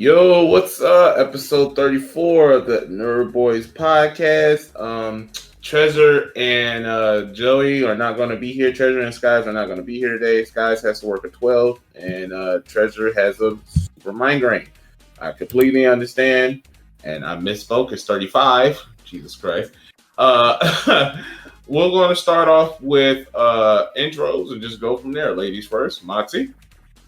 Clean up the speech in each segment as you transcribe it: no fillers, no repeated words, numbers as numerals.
Yo, what's up? Episode 34 of the NerdBoisPodcast. Treasure and Joey are not going to be here. Treasure and Skyz are not going to be here today. Skyz has to work at 12, and Treasure has a super migraine. I completely understand, and I misspoke. It's 35. Jesus Christ. We're going to start off with intros and just go from there. Ladies first. Moxie.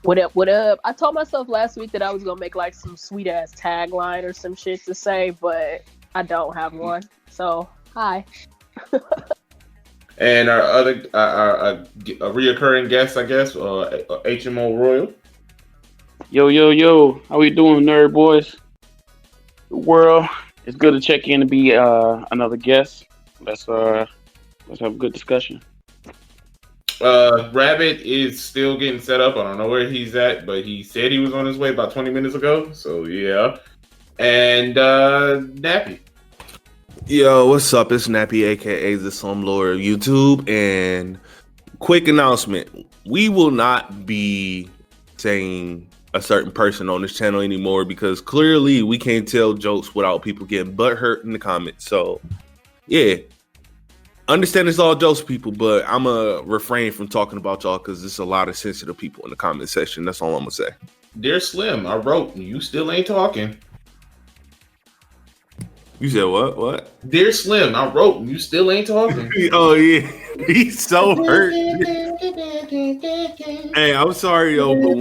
What up, what up? I told myself last week that I was going to make like some sweet ass tagline or some shit to say, but I don't have one. So, hi. And our other, a reoccurring guest, I guess, H.O.M Royal. Yo. How we doing, nerd boys? The world. It's good to check in to be another guest. Let's have a good discussion. Rabbit is still getting set up. I don't know where he's at, but he said he was on his way about 20 minutes ago. So yeah. And Nappy. Yo, what's up? It's Nappy, aka the Slumlord of YouTube. And quick announcement: we will not be saying a certain person on this channel anymore because clearly we can't tell jokes without people getting butthurt in the comments. So yeah. Understand it's all jokes, people, but I'm going to refrain from talking about y'all because there's a lot of sensitive people in the comment section. That's all I'm going to say. Dear Slim, I wrote, you still ain't talking. You said what? What? Dear Slim, I wrote, you still ain't talking. Oh, yeah. He's so hurt. Hey, I'm sorry, yo, but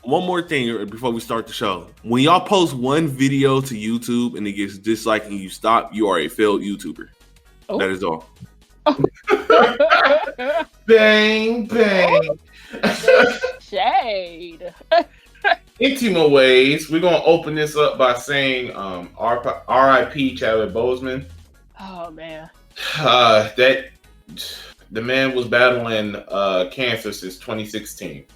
one more thing before we start the show. When y'all post one video to YouTube and it gets disliked and you stop, you are a failed YouTuber. Oh. That is all. Bang, bang. Shade. Intima ways, we're going to open this up by saying R.I.P. Chadwick Boseman. Oh, man. The man was battling cancer since 2016.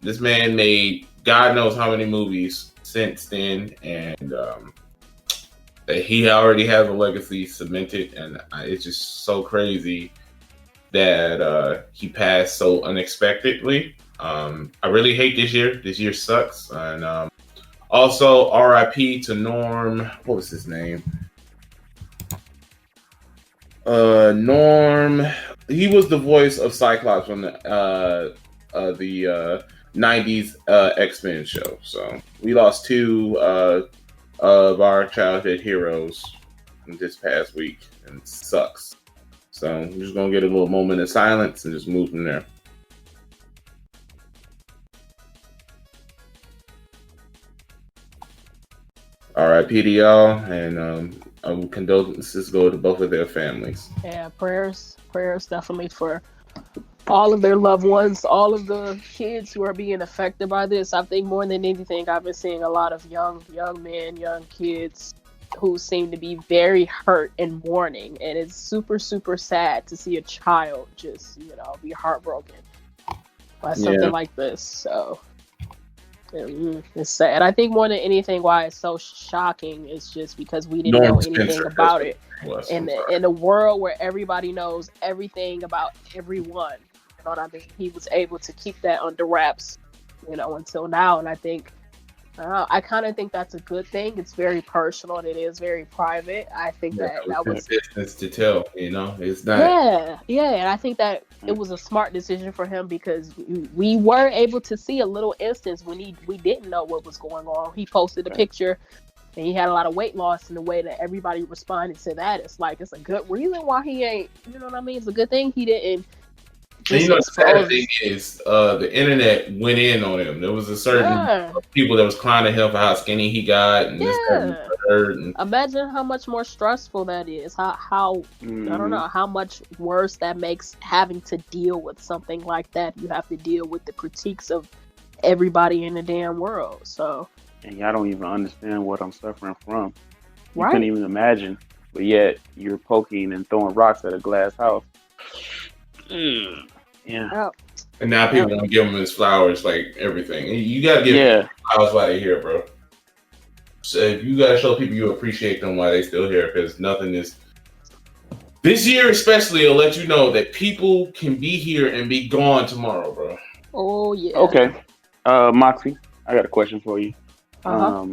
This man made God knows how many movies since then, and he already has a legacy cemented, and it's just so crazy that he passed so unexpectedly. I really hate this year. This year sucks. And also, R.I.P. to Norm. What was his name? Norm. He was the voice of Cyclops on the 90s Xmen show. So we lost two of our childhood heroes this past week, and it sucks. So we're just gonna get a little moment of silence and just move from there. R.I.P. to y'all, and condolences go to both of their families. Yeah, prayers definitely for all of their loved ones, all of the kids who are being affected by this. I think more than anything, I've been seeing a lot of young men, young kids who seem to be very hurt and mourning. And it's super, super sad to see a child just, be heartbroken by something like this. So it's sad. I think more than anything why it's so shocking is just because we didn't know anything about it. In a world where everybody knows everything about everyone, you know what I mean? He was able to keep that under wraps, until now. And I think, I kind of think that's a good thing. It's very personal and it is very private. I think that was business to tell, it's not. Yeah. And I think that it was a smart decision for him because we were able to see a little instance when we didn't know what was going on. He posted a picture and he had a lot of weight loss, in the way that everybody responded to that. It's like, it's a good reason why he ain't, you know what I mean? It's a good thing he didn't. And the sad thing is, the internet went in on him. There was a certain people that was clowning him for how skinny he got, and this and third. And imagine how much more stressful that is. How I don't know how much worse that makes having to deal with something like that. You have to deal with the critiques of everybody in the damn world. So, and y'all don't even understand what I'm suffering from. You right? Couldn't even imagine, but yet you're poking and throwing rocks at a glass house. Yeah. Oh. And now people want to give him his flowers, like everything. You got to give flowers while they're here, bro. So you got to show people you appreciate them while they're still here, because nothing is. This year especially will let you know that people can be here and be gone tomorrow, bro. Oh, yeah. Okay. Moxie, I got a question for you. Uh-huh.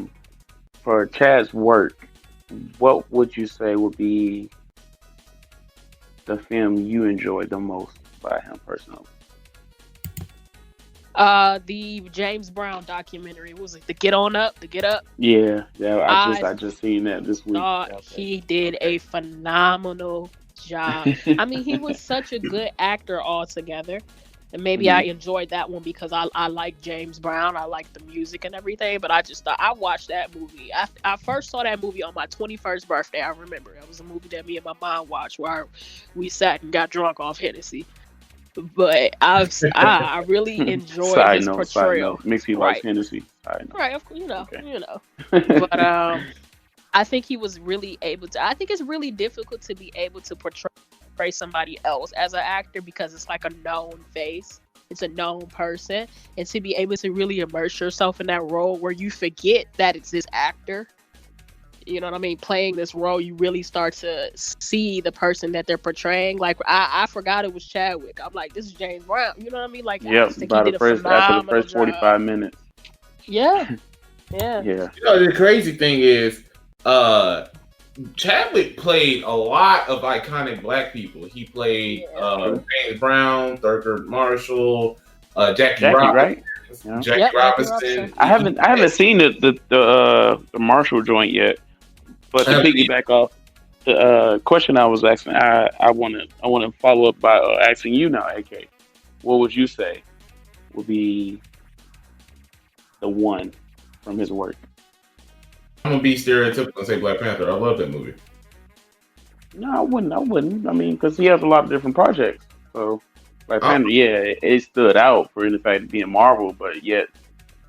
For Chad's work, what would you say would be the film you enjoyed the most by him personally? The James Brown documentary. What was it? The Get On Up, the Get Up. Yeah, I I just seen that this week. thought he did a phenomenal job. I mean, he was such a good actor altogether. And maybe I enjoyed that one because I like James Brown. I like the music and everything. But I just thought, I watched that movie. I first saw that movie on my 21st birthday. I remember it was a movie that me and my mom watched where we sat and got drunk off Hennessy. But I really enjoyed his portrayal. Side note. Mixie likes Right. Hennessy. Side note. Right, of course, Okay. But I think he was really able to. I think it's really difficult to be able to portray somebody else as an actor because it's like a known face. It's a known person, and to be able to really immerse yourself in that role where you forget that it's this actor. You know what I mean? Playing this role, you really start to see the person that they're portraying. Like I forgot it was Chadwick. I'm like, this is James Brown. You know what I mean? Like, Yep. I think After he did a phenomenal the first 45 minutes. Yeah. Yeah. You know, the crazy thing is, Chadwick played a lot of iconic black people. He played James Brown, Thurgood Marshall, Jackie Robinson, right? Jackie Yep, Robinson. I haven't seen the Marshall joint yet, but to piggyback off the question I was asking, I want to follow up by asking you now, AK. What would you say would be the one from his work? I'm gonna be stereotypical and say Black Panther. I love that movie. No, I wouldn't. I mean, because he has a lot of different projects. So, Black Panther, yeah, it stood out for the fact of being Marvel, but yet,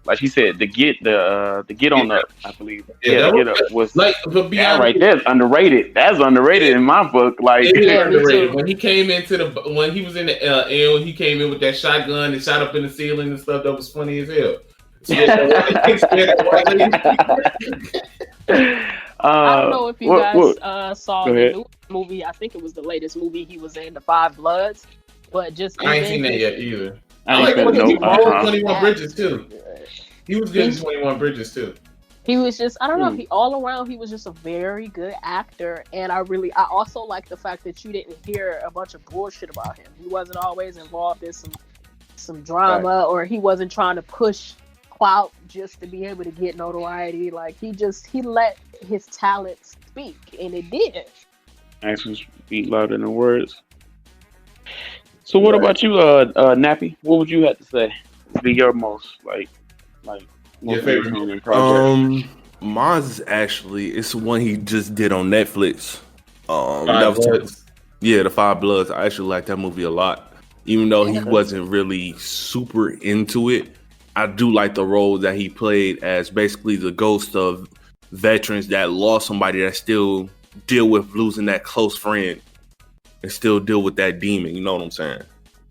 like you said, the get on up, I believe. Yeah, the get up was like, but that right there is underrated. That's underrated in my book. Like, underrated. When he came when he was in the L, he came in with that shotgun and shot up in the ceiling and stuff. That was funny as hell. I don't know if you guys saw the new movie. I think it was the latest movie he was in, The Five Bloods. But just I ain't seen that yet either. I like when he 21 Bridges too. He was good in 21 Bridges too. He was just, I don't know, all around he was just a very good actor. And I also like the fact that you didn't hear a bunch of bullshit about him. He wasn't always involved in some drama, or he wasn't trying to push clout just to be able to get notoriety. Like he let his talent speak, and it did. Actions speak louder than words. So what about you, Nappy? What would you have to say would be your most your favorite project? Mine's is actually it's one he just did on Netflix. The Five Bloods. I actually like that movie a lot, even though he wasn't really super into it. I do like the role that he played as basically the ghost of veterans that lost somebody that still deal with losing that close friend and still deal with that demon. You know what I'm saying?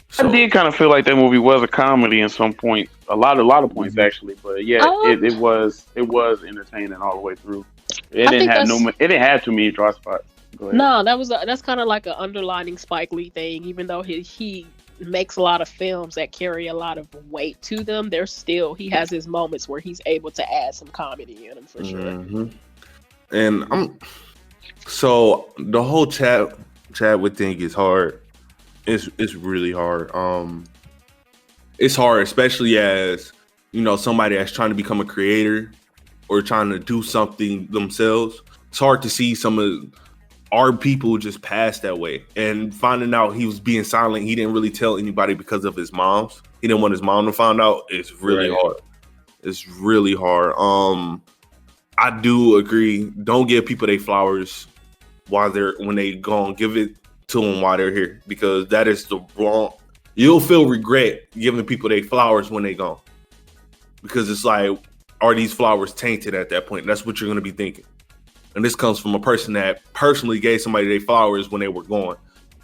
So, I did kind of feel like that movie was a comedy in some points, a lot of points actually, but yeah, it was entertaining all the way through. It didn't have too many dry spots. No, that's kind of like an underlining Spike Lee thing. Even though he makes a lot of films that carry a lot of weight to them, he has his moments where he's able to add some comedy in them for sure. Mm-hmm. And so the whole Chadwick thing is hard. It's really hard. It's hard, especially as somebody that's trying to become a creator or trying to do something themselves. It's hard to see some of our people just pass that way, and finding out he was being silent. He didn't really tell anybody because of his mom's. He didn't want his mom to find out. It's really hard. It's really hard. I do agree. Don't give people their flowers when they gone. Give it to them while they're here, because that is the wrong. You'll feel regret giving people their flowers when they gone, because it's like, are these flowers tainted at that point? That's what you're going to be thinking. And this comes from a person that personally gave somebody their flowers when they were gone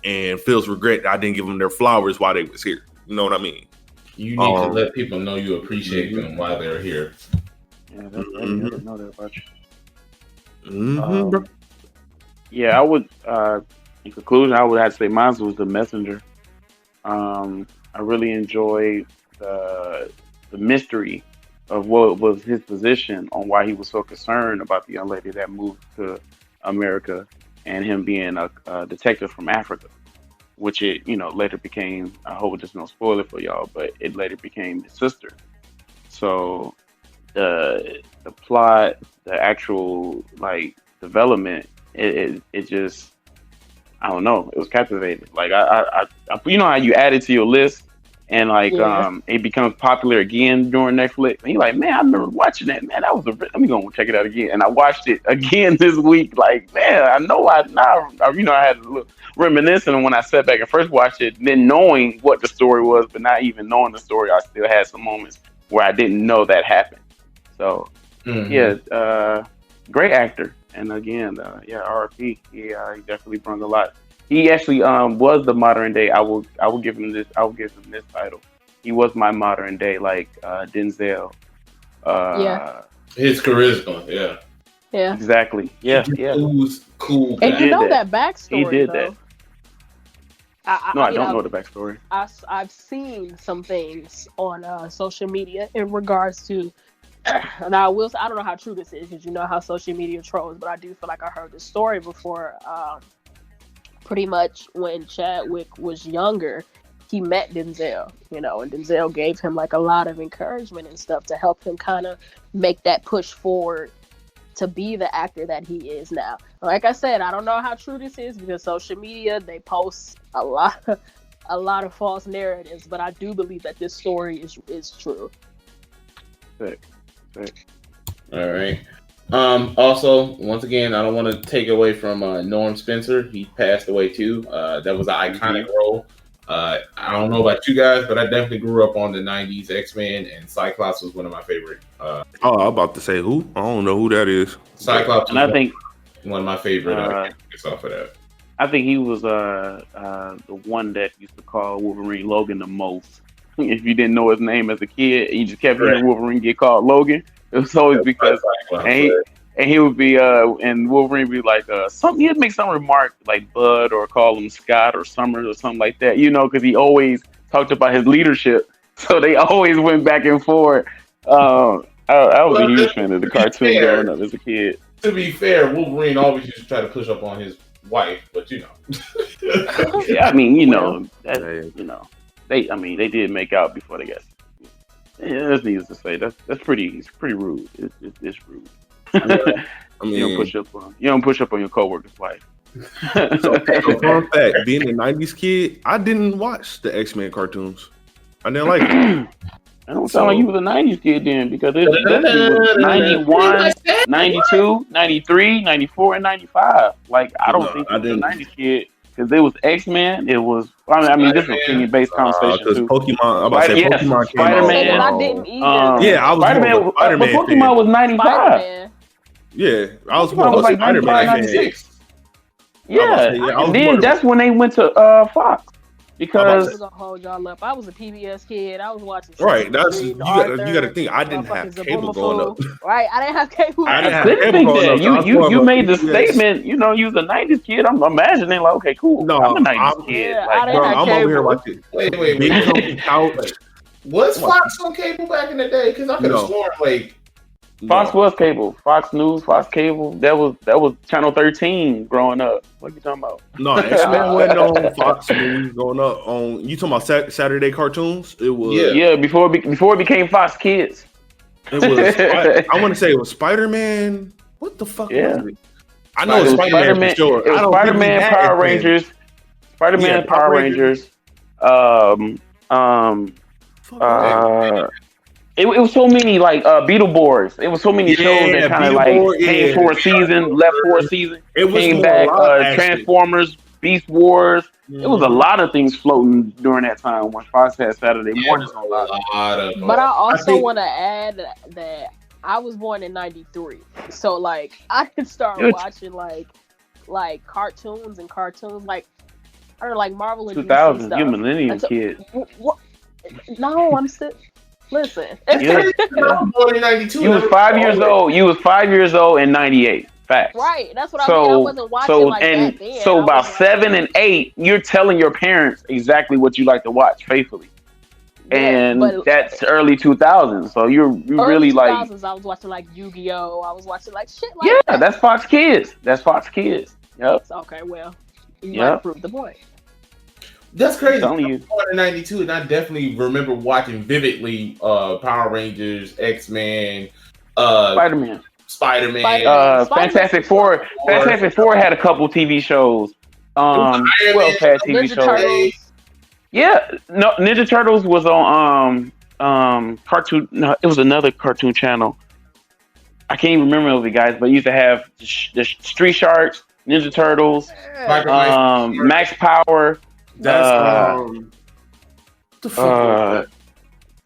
and feels regret that I didn't give them their flowers while they was here. You know what I mean? You need to let people know you appreciate them while they're here. Yeah, that's I didn't know that about you. Yeah, I would, in conclusion, I would have to say mine was The Messenger. I really enjoyed the mystery what was his position on why he was so concerned about the young lady that moved to America and him being a detective from Africa, which it later became. I hope it's no spoiler for y'all, but it later became his sister. So the plot, the actual development, it just, I don't know, it was captivating. Like I you know how you add it to your list and it becomes popular again during Netflix, and you're like, man, I remember watching that, man, that was let me go and check it out again. And I watched it again this week, like, man, I know I had a little reminiscing. And when I sat back and first watched it, then knowing what the story was, but not even knowing the story, I still had some moments where I didn't know that happened. So great actor. And again, RP, he definitely brought a lot. He actually was the modern day. I will give him this. I will give him this title. He was my modern day, Denzel. His charisma, yeah, exactly, yeah. Who's cool? And you know that backstory. He did though. that. I don't know the backstory. I've seen some things on social media in regards to. And I don't know how true this is because you know how social media trolls, but I do feel like I heard this story before. Pretty much when Chadwick was younger, he met Denzel, and Denzel gave him a lot of encouragement and stuff to help him kind of make that push forward to be the actor that he is now. Like I said, I don't know how true this is because social media, they post a lot of false narratives, but I do believe that this story is true. Sick. All right. Also, once again, I don't want to take away from Norm Spencer. He passed away too. That was an iconic role. I don't know about you guys, but I definitely grew up on the 90s X-Men, and Cyclops was one of my favorite. I'm about to say who? I don't know who that is. Cyclops and I think one of my favorite characters off of that. I think he was the one that used to call Wolverine Logan the most. If you didn't know his name as a kid, you just kept hearing Wolverine get called Logan. It was always because, and he would be, and Wolverine would be like, he'd make some remark like Bud or call him Scott or Summers or something like that, because he always talked about his leadership. So they always went back and forth. I was a huge fan of the cartoon growing up as a kid. To be fair, Wolverine always used to try to push up on his wife, but yeah, I mean, they did make out before they got. Yeah, that's needless to say. That's pretty rude. It's rude. I mean, you don't push up on your coworker's wife. So fun fact, being a 90s kid, I didn't watch the X-Men cartoons. I didn't like it. I don't sound like you was a 90s kid then, because it was 91, 92, 93, 94, and 95. I don't think you was a 90s kid. Because it was X-Men, it was. I mean, this is an opinion-based conversation too. Pokemon, I'm about to say Pokemon came Spider-Man. I didn't either. I was Spider-Man. But Pokemon was 95. Spider-Man. Yeah, I was more of a Spider-Man 96. Yeah, and then that's when they went to Fox. Because I was gonna hold y'all up. I was a PBS kid. I was watching. Right, that's you got to think. I didn't have cable growing up. Right, I didn't have cable. I didn't think that. You made the statement. You was a 90s kid. I'm imagining okay, cool. No, I'm a 90s kid. Yeah, I'm over here watching. Wait. Was Fox on cable back in the day? Because I could have sworn Fox was cable. Fox News, Fox Cable. That was Channel 13 growing up. What are you talking about? No, X-Men went on Fox News growing up. You talking about Saturday cartoons? It was before it became Fox Kids. It was. I want to say it was Spider-Man. What the fuck? Was it? I know it's Spider-Man for sure. It was Spider-Man, Power Rangers. Spider-Man, Power Rangers. It was so many Beetleborgs. It was so many shows that kind of came for a season, left for a season, came back. Transformers, Beast Wars. Mm-hmm. It was a lot of things floating during that time when Fox had Saturday mornings on a lot of. But I also want to add that I was born in '93, so I didn't start watching cartoons or Marvel and 2000. You millennium kid. What? No, I'm still. Listen, I was born in '92. You was 5 years old. You was 5 years old in '98. Facts. Right. That's what I mean. I wasn't watching that then. So about 7 and 8, you're telling your parents exactly what you like to watch faithfully. and but that's early 2000s. So you really like 2000s. I was watching like Yu-Gi-Oh. I was watching like shit like that. That's Fox Kids. That's Fox Kids. Yep. So, okay, well, you might prove the point. That's crazy. I'm telling I you. was born in '92, and I definitely remember watching vividly Power Rangers, X-Men, Spider-Man. Fantastic Four. Fantastic Four had a couple TV shows. Who else had TV Ninja shows? Turtles. Yeah, no, Ninja Turtles was on cartoon. No, it was another cartoon channel. I can't even remember the guys, but it used to have the Street Sharks, Ninja Turtles, Max Power. That's the fuck.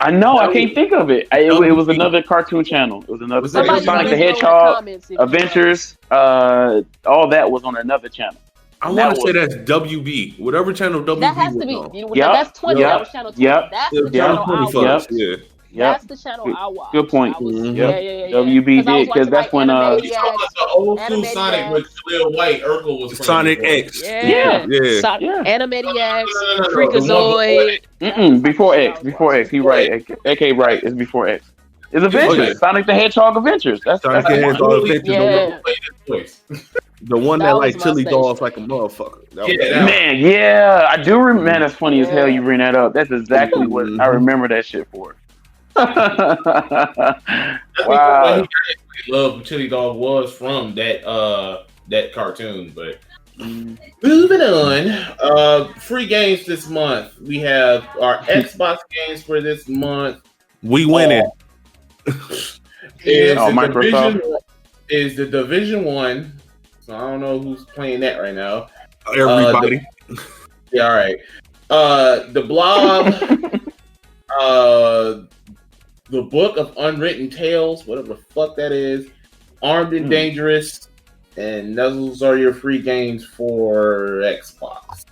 I know, I can't think of it. It was another cartoon channel. It was another Sonic the Hedgehog, Adventures. All that was on another channel. I want to say that's WB. Whatever channel WB that has to be. That's 20. That was channel 20. That's the channel I watched. That's the channel I watched. Good point. Yeah. WB did, because that's when you talking about the old school Sonic with Khalil White, Urkel was Sonic X. Yeah. Animaniacs, Freakazoid. Before X. He right. AK right. It's before X. It's Adventures. Sonic the Hedgehog Adventures. That's Sonic the Hedgehog Adventures. Yeah. The one that like chili dogs like a motherfucker. I do remember. Man, that's funny as hell. You bring that up. That's exactly what I remember that shit for. Wow. I love chili dog was from that cartoon, but moving on. Free games this month. We have our Xbox games for this month. We winning. Microsoft is the Division 1. So I don't know who's playing that right now. Everybody. All right. The Blob. The Book of Unwritten Tales, whatever the fuck that is. Armed and Dangerous. And those are your free games for Xbox.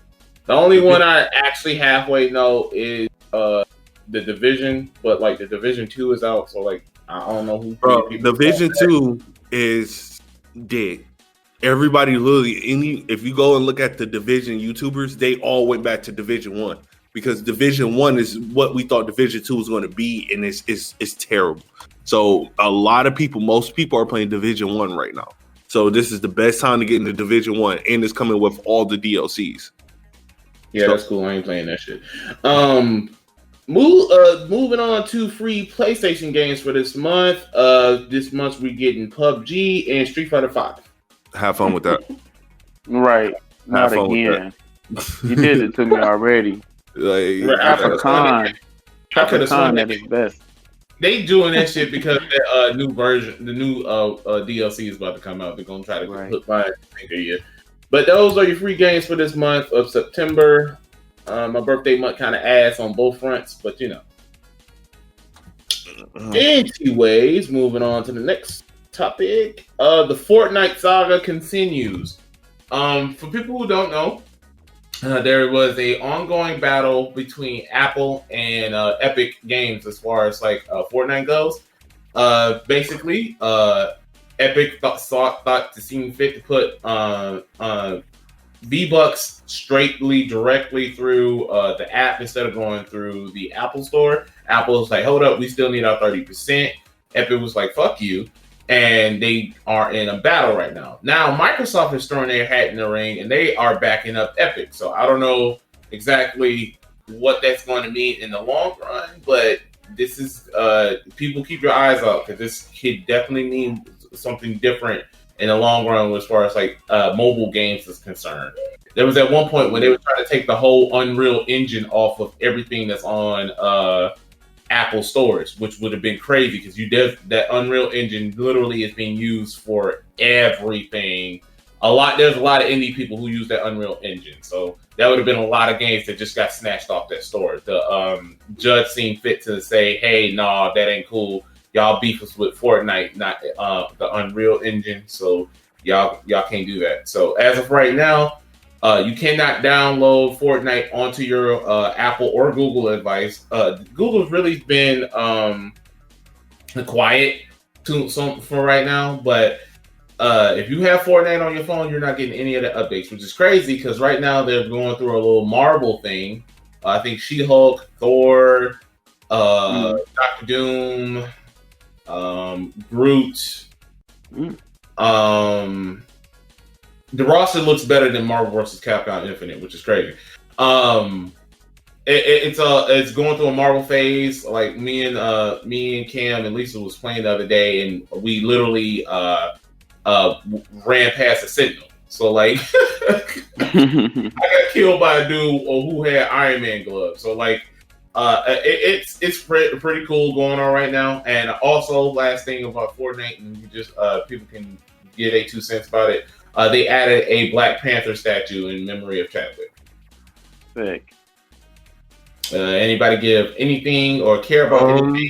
The only one I actually halfway know is the Division, but like the Division 2 is out, so like I don't know who. Bro, Division 2 is dead. Everybody literally, if you go and look at the Division YouTubers, they all went back to Division 1 because Division 1 is what we thought Division 2 was going to be, and it's terrible. So a lot of people, most people are playing Division 1 right now. So this is the best time to get into Division 1, and it's coming with all the DLCs. Yeah, that's cool. I ain't playing that shit. Moving on to free PlayStation games for this month. This month we're getting PUBG and Street Fighter 5. Have fun with that. Right. Not again. You did it to me already. African at its best. They doing that shit because the new version, the new DLC is about to come out. They're gonna try to put my finger here. But those are your free games for this month of September. My birthday month kind of ass on both fronts, but you know. Anyways, moving on to the next topic. The Fortnite saga continues. For people who don't know, there was a ongoing battle between Apple and Epic Games as far as like Fortnite goes. Basically, Epic thought to seem fit to put V-Bucks directly through the app instead of going through the Apple Store. Apple was like, hold up, we still need our 30%. Epic was like, fuck you. And they are in a battle right now. Now, Microsoft is throwing their hat in the ring, and they are backing up Epic. So I don't know exactly what that's going to mean in the long run, but this is, people keep your eyes out, because this could definitely mean something different in the long run as far as like mobile games is concerned. There was at one point when they were trying to take the whole Unreal Engine off of everything that's on Apple stores, which would have been crazy because that Unreal Engine literally is being used for everything. There's a lot of indie people who use that Unreal Engine, so that would have been a lot of games that just got snatched off that store. The judge seemed fit to say, "Hey, nah, that ain't cool. Y'all beef us with Fortnite, not the Unreal Engine. So y'all can't do that." So as of right now, you cannot download Fortnite onto your Apple or Google device. Google's really been quiet for right now, but if you have Fortnite on your phone, you're not getting any of the updates, which is crazy because right now they're going through a little Marvel thing. I think She-Hulk, Thor, Doctor Doom, Groot. The roster looks better than Marvel vs. Capcom Infinite, which is crazy. It's going through a Marvel phase. Like me and Cam and Lisa was playing the other day, and we literally ran past a Sentinel. So like, I got killed by a dude who had Iron Man gloves. So like, it's pretty cool going on right now. And also, last thing about Fortnite, and you just people can get a 2 cents about it. They added a Black Panther statue in memory of Chadwick. Sick. Anybody give anything or care about anything?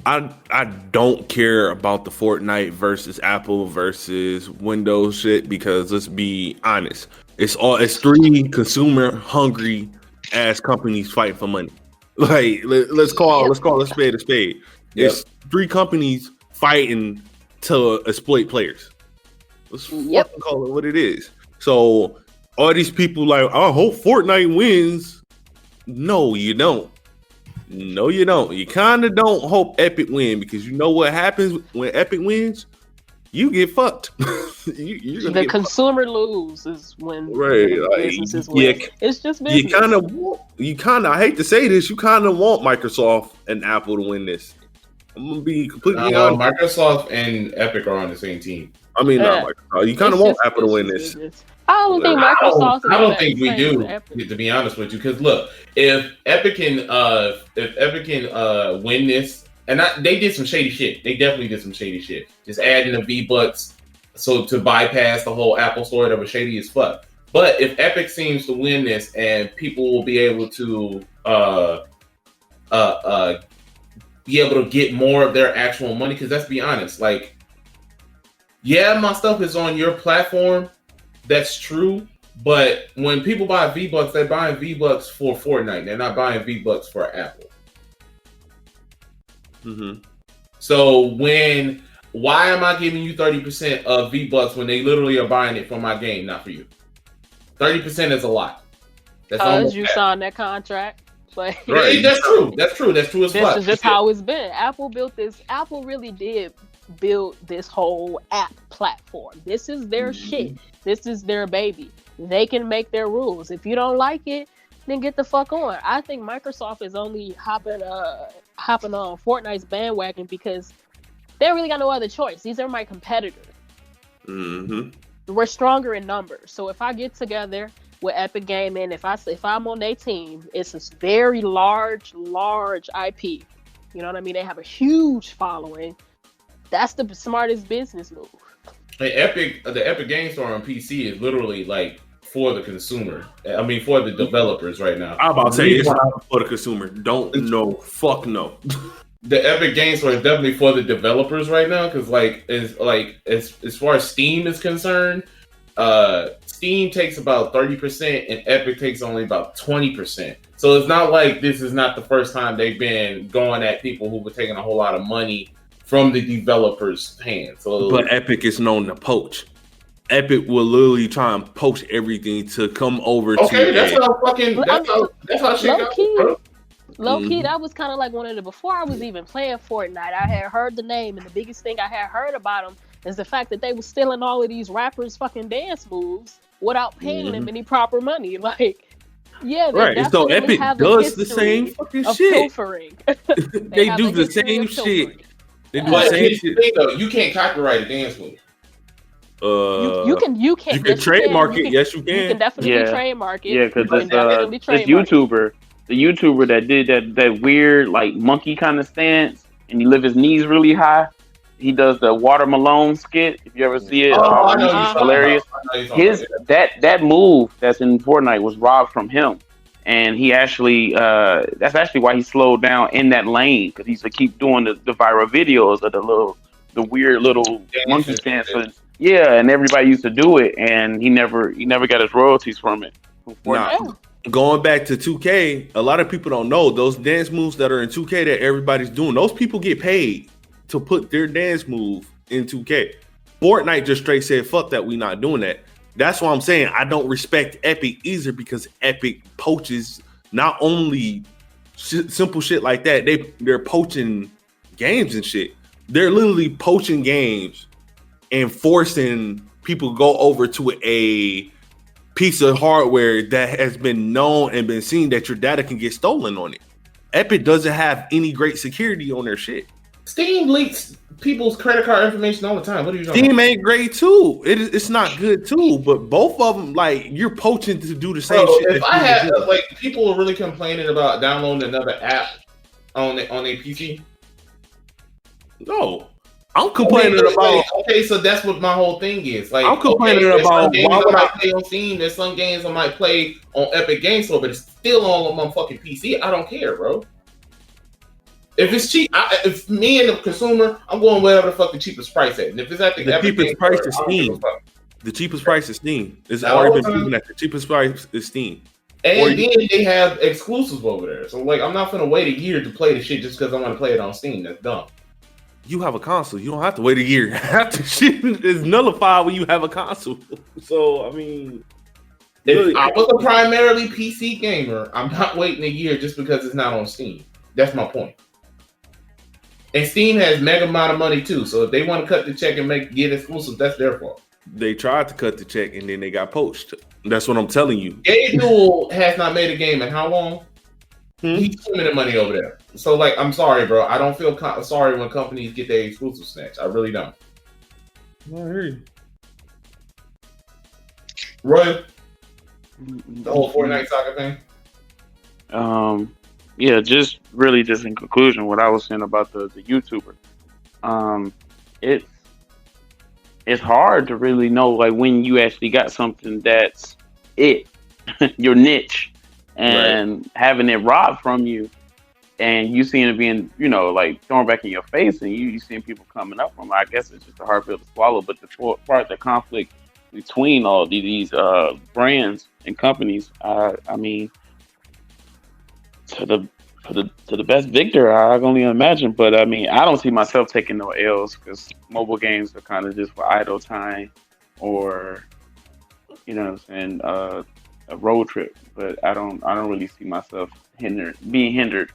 I don't care about the Fortnite versus Apple versus Windows shit because let's be honest, it's 3 consumer hungry ass companies fighting for money. Like let's call a spade a spade. Yep. It's 3 companies fighting to exploit players. Let's fucking call it what it is. So all these people like, I hope Fortnite wins. No, you don't. No, you don't. You kind of don't hope Epic win because you know what happens when Epic wins? You get fucked. The consumer loses when businesses win. Yeah, it's just business. You kind of. I hate to say this, you kind of want Microsoft and Apple to win this. I'm gonna be completely honest. Microsoft and Epic are on the same team. I mean, not Microsoft. You kind of want Apple to win this. I don't think Microsoft. I don't think we do. To be honest with you, because look, if Epic can win this, and they did some shady shit. They definitely did some shady shit. Just adding the V-Bucks so to bypass the whole Apple Store that was shady as fuck. But if Epic seems to win this, and people will be able to get more of their actual money, because let's be honest, like, yeah, my stuff is on your platform. That's true. But when people buy V-Bucks, they're buying V-Bucks for Fortnite. They're not buying V-Bucks for Apple. Mm-hmm. So why am I giving you 30% of V-Bucks when they literally are buying it for my game, not for you? 30% is a lot. Because you signed that contract. Like, right. That's true. That's true as fuck. This is just how it's been. Apple really did build this whole app platform. This is their shit. This is their baby. They can make their rules. If you don't like it, then get the fuck on. I think Microsoft is only hopping on Fortnite's bandwagon because they really got no other choice. These are my competitors. Mm-hmm. We're stronger in numbers. So if I get together with Epic Gaming, if I'm on their team, it's a very large IP. You know what I mean? They have a huge following. That's the smartest business move. The Epic Game Store on PC is literally like for the consumer. I mean, for the developers right now. I'm about to say it's not for the consumer. Fuck no. The Epic Game Store is definitely for the developers right now because, as far as Steam is concerned, Steam takes about 30% and Epic takes only about 20%. So it's not like this is not the first time they've been going at people who were taking a whole lot of money from the developers' hands. But Epic is known to poach. Epic will literally try and poach everything to come over to. Okay, that's how shit goes. Low key, that was kind of like one of the, before I was even playing Fortnite, I had heard the name, and the biggest thing I had heard about them is the fact that they were stealing all of these rappers' fucking dance moves without paying them any proper money. Like, yeah, right. So Epic does the same fucking shit. Pilfering. they do the same shit. They do the same shit. Though, you can't copyright a dance move. You can trademark it. Yes, you can. You can definitely trademark it. Yeah, because this YouTuber, the YouTuber that did that weird like monkey kind of stance, and he lift his knees really high. He does the Water Malone skit. If you ever see it, it's hilarious. That move that's in Fortnite was robbed from him, and he actually that's actually why he slowed down in that lane because he used to keep doing the viral videos of the weird little monkey stances. Yeah, and everybody used to do it, and he never got his royalties from it. Nah, going back to 2K, a lot of people don't know those dance moves that are in 2K that everybody's doing. Those people get paid to put their dance move in 2K. Fortnite just straight said, "Fuck that, we not doing that." That's why I'm saying I don't respect Epic either because Epic poaches not only simple shit like that. They're poaching games and shit. They're literally poaching games and forcing people to go over to a piece of hardware that has been known and been seen that your data can get stolen on it. Epic doesn't have any great security on their shit. Steam leaks people's credit card information all the time. What are you talking Steam about? ain't great too. It's not good too. But both of them, like, you're poaching to do the same shit. If I had like people are really complaining about downloading another app on a PC. No, I'm complaining about. Okay, so that's what my whole thing is. Like, I'm complaining about games I might play on Steam. There's some games I might play on Epic Games Store, but it's still on my fucking PC. I don't care, bro. If it's cheap, if me and the consumer, I'm going wherever the fuck the cheapest price at. And if it's at the cheapest price is Steam. The cheapest price is Steam. It's already been proven that the cheapest price is Steam. And then they have exclusives over there. So like, I'm not gonna wait a year to play the shit just because I want to play it on Steam. That's dumb. You have a console. You don't have to wait a year. Half the shit is nullified when you have a console. So I mean, if I was a primarily PC gamer, I'm not waiting a year just because it's not on Steam. That's my point. And Steam has mega amount of money too, so if they want to cut the check and get exclusive, that's their fault. They tried to cut the check and then they got poached. That's what I'm telling you. Gabe Newell has not made a game in how long? He's spending money over there. So like, I'm sorry, bro. I don't feel sorry when companies get their exclusive snatch. I really don't. I hear you. Roy, the whole Fortnite saga thing. Yeah, just in conclusion, what I was saying about the YouTuber. It's hard to really know like when you actually got something that's your niche, and having it robbed from you, and you seeing it being, like thrown back in your face, and you seeing people coming up from it. I guess it's just a hard pill to swallow. But the conflict between all these brands and companies, I mean. To the best victor, I can only imagine. But I mean, I don't see myself taking no L's because mobile games are kind of just for idle time, or a road trip. But I don't really see myself being hindered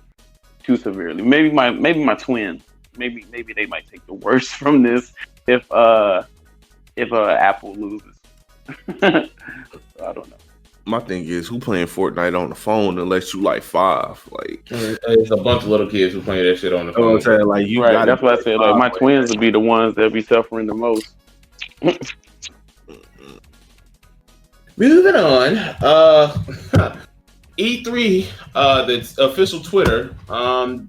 too severely. Maybe my twin. Maybe they might take the worst from this if Apple loses. So I don't know. My thing is, who playing Fortnite on the phone unless you like 5? Like, there's a bunch of little kids who playing that shit on the phone. I'm saying, like, you right? That's what I said. Like, my twins would be the ones that be suffering the most. Moving on. E3, the official Twitter,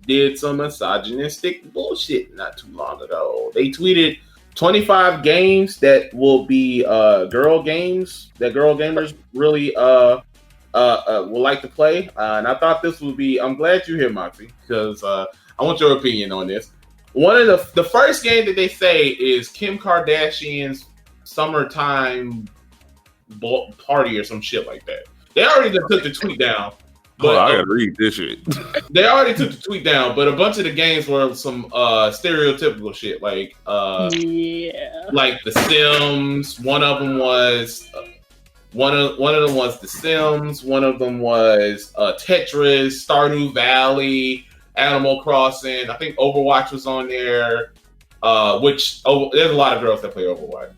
did some misogynistic bullshit not too long ago. They tweeted 25 games that will be girl games that girl gamers really would like to play. And I thought this would be. I'm glad you're here, Moxie, because I want your opinion on this. One of the first game that they say is Kim Kardashian's summertime party or some shit like that. They already took the tweet down. But, I gotta read this shit. They already took the tweet down, but a bunch of the games were some stereotypical shit, like like The Sims. One of them was The Sims. One of them was Tetris, Stardew Valley, Animal Crossing. I think Overwatch was on there. There's a lot of girls that play Overwatch.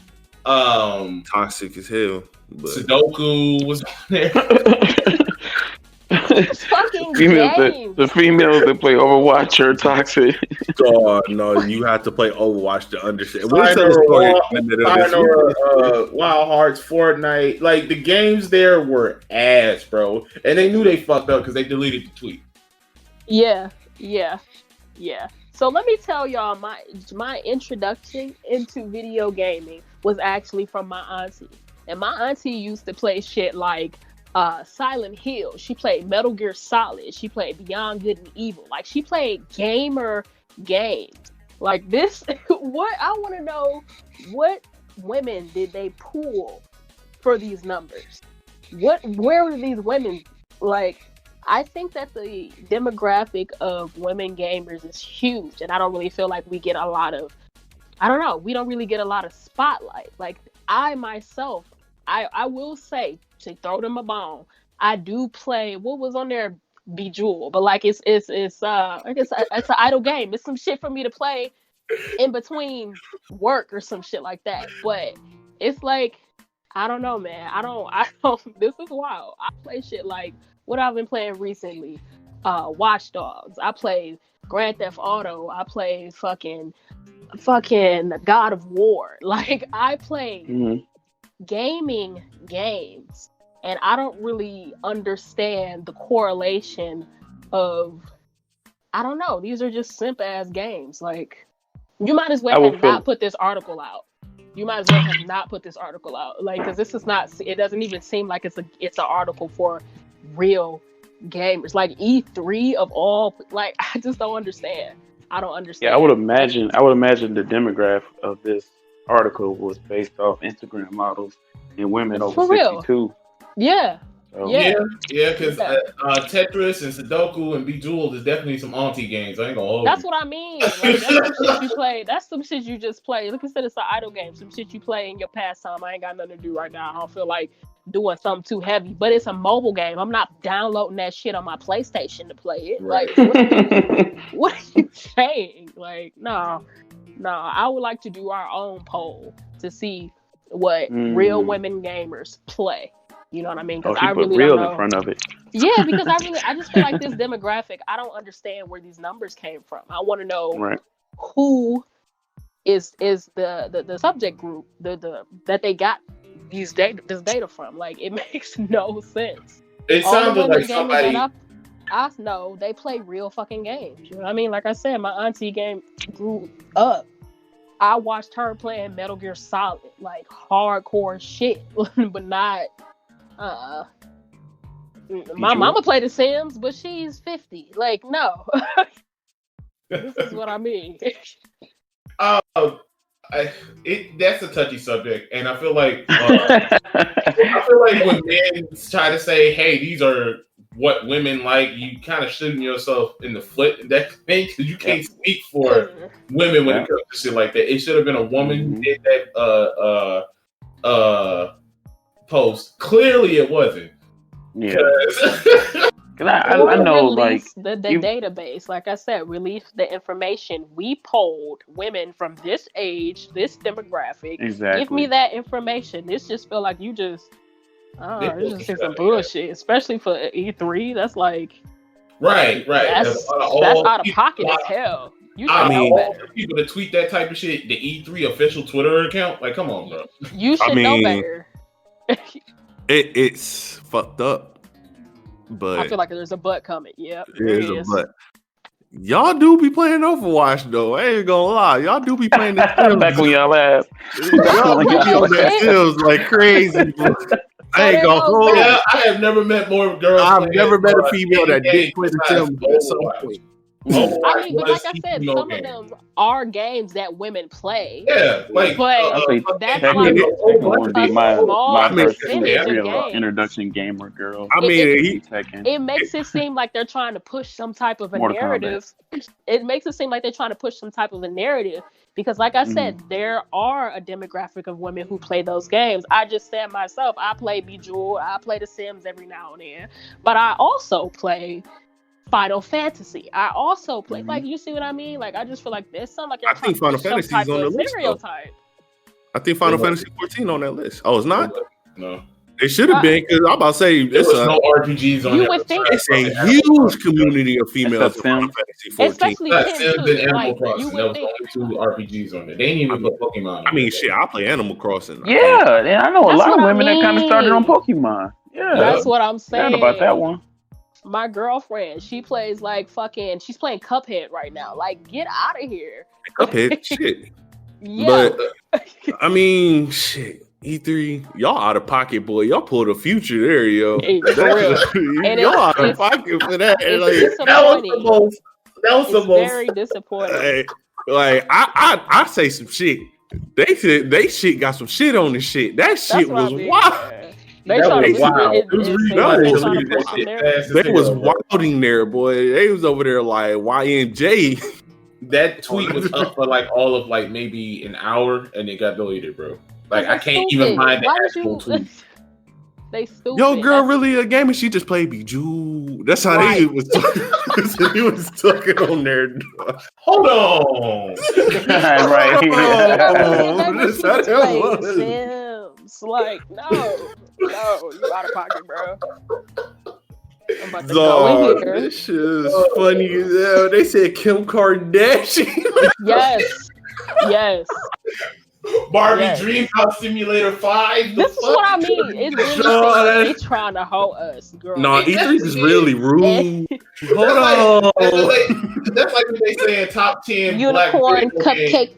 Toxic as hell. But Sudoku was on there. Fucking the females that play Overwatch are toxic. No, you have to play Overwatch to understand. Wild Hearts, Fortnite, like the games there were ass, bro, and they knew they fucked up because they deleted the tweet. Yeah. So let me tell y'all, my introduction into video gaming was actually from my auntie, and my auntie used to play shit like Silent Hill. She played Metal Gear Solid. She played Beyond Good and Evil. Like, she played gamer games. Like this, what I want to know, what women did they pull for these numbers? Where were these women? Like, I think that the demographic of women gamers is huge, and I don't really feel like we get a lot of, we don't really get a lot of spotlight. Like, I myself, I will say, to throw them a bone, I do play, what was on there? Bejeweled, but like it's I guess it's an idle game. It's some shit for me to play in between work or some shit like that. But it's like, I don't know, man. I don't. This is wild. I play shit like what I've been playing recently. Watch Dogs. I played Grand Theft Auto. I played fucking God of War. Like I play gaming games, and I don't really understand the correlation of. I don't know. These are just simp ass games. Like you might as well have not put this article out. You might as well have not put this article out, like, because this is not. It doesn't even seem like it's an article for real gamers. Like E3 of all, like I just don't understand. I don't understand. Yeah, I would imagine the demographic of this article was based off Instagram models and women over 62. Yeah. So, yeah, because Tetris and Sudoku and Bejeweled is definitely some auntie games. I ain't gonna hold That's you. what I mean. Like, that's some shit you play. That's some shit you just play. Look, it's an idle game. Some shit you play in your pastime. I ain't got nothing to do right now. I don't feel like doing something too heavy. But it's a mobile game. I'm not downloading that shit on my PlayStation to play it. Right. Like, what are you saying? Like, no. I would like to do our own poll to see what real women gamers play. You know what I mean? Because I really real don't know. In front of it. Yeah, because I just feel like this demographic, I don't understand where these numbers came from. I want to know who is the subject group that they got this data from. Like, it makes no sense. It sounded like somebody. I know they play real fucking games. You know what I mean? Like I said, my auntie grew up. I watched her playing Metal Gear Solid, like hardcore shit, but not. My mama played The Sims, but she's 50. Like, no. This is what I mean. That's a touchy subject, and I feel like when men try to say, "Hey, these are what women like," you kind of shooting yourself in the foot. That thing, because you can't speak for women when it comes to shit like that. It should have been a woman who did that. Post. Clearly, it wasn't. Yeah. I know, like the database. Like I said, release the information. We polled women from this age, this demographic. Exactly. Give me that information. This just feel like you just. This just some bullshit, especially for E3. That's like. Right. That's out of pocket as hell. You should know better. People that tweet that type of shit, the E3 official Twitter account. Like, come on, bro. You should know better. It's fucked up, but I feel like there's a butt coming. Yep, there's a butt. Y'all do be playing Overwatch though. I ain't gonna lie. Y'all do be playing that back on y'all ass. Y'all be on that skills like crazy. I ain't gonna hold it. I have never met more girls. I've never met a female that did play the Sims at some point. I mean, but like I said, some of them are games that women play. Yeah, like, but that's like a small percentage of games. Introduction gamer girl. I mean, it makes it seem like they're trying to push some type of a narrative. It makes it seem like they're trying to push some type of a narrative because, like I said, there are a demographic of women who play those games. I just said myself, I play Bejeweled, I play The Sims every now and then, but I also play Final Fantasy. I also play, like, you see what I mean? Like, I just feel like there's something like I think Final Fantasy is on the list. Stereotype. I think Final Fantasy 14 on that list. Oh, it's not? No. It should have been, because I'm about to say there's no RPGs on there. It's a huge community of females in Final Fantasy 14. Especially Sims and Animal Crossing. There was only 2 RPGs on there. They didn't even put Pokemon on I mean, shit, I play Animal Crossing. Yeah, I know a lot of women that kind of started on Pokemon. Yeah. That's what I'm saying. Heard about that one. My girlfriend, she plays like fucking, she's playing Cuphead right now. Like, get out of here. Cuphead, shit. Yeah. But, I mean, shit. E3, y'all out of pocket, boy. Y'all pulled a future there, yo. Hey, for real. Y'all out of pocket for that. It's like, that was the most very disappointing. Like, I say some shit. They said they shit got some shit on the shit. That shit was wild. They was wilding there, boy. They was over there like YNJ. That tweet was up for like all of like maybe an hour, and it got deleted, bro. Like I can't even find the actual tweet. They stupid. Yo, girl, really a gamer? She just played Bijou. That's how Right. he was talking. He was talking on there. Hold on. Right. That's what she That played was- Sims. Like, no, you out of pocket, bro. I'm about to go Dog, in here. this shit is funny as hell. They said Kim Kardashian. Yes. Barbie Yes. Dreamhouse Simulator 5. This is what I mean. It's really Dog, they trying to hold us, girl. No, E3 is really rude. Hold on. That's like when they say in top 10 Unicorn black video games. cupcake.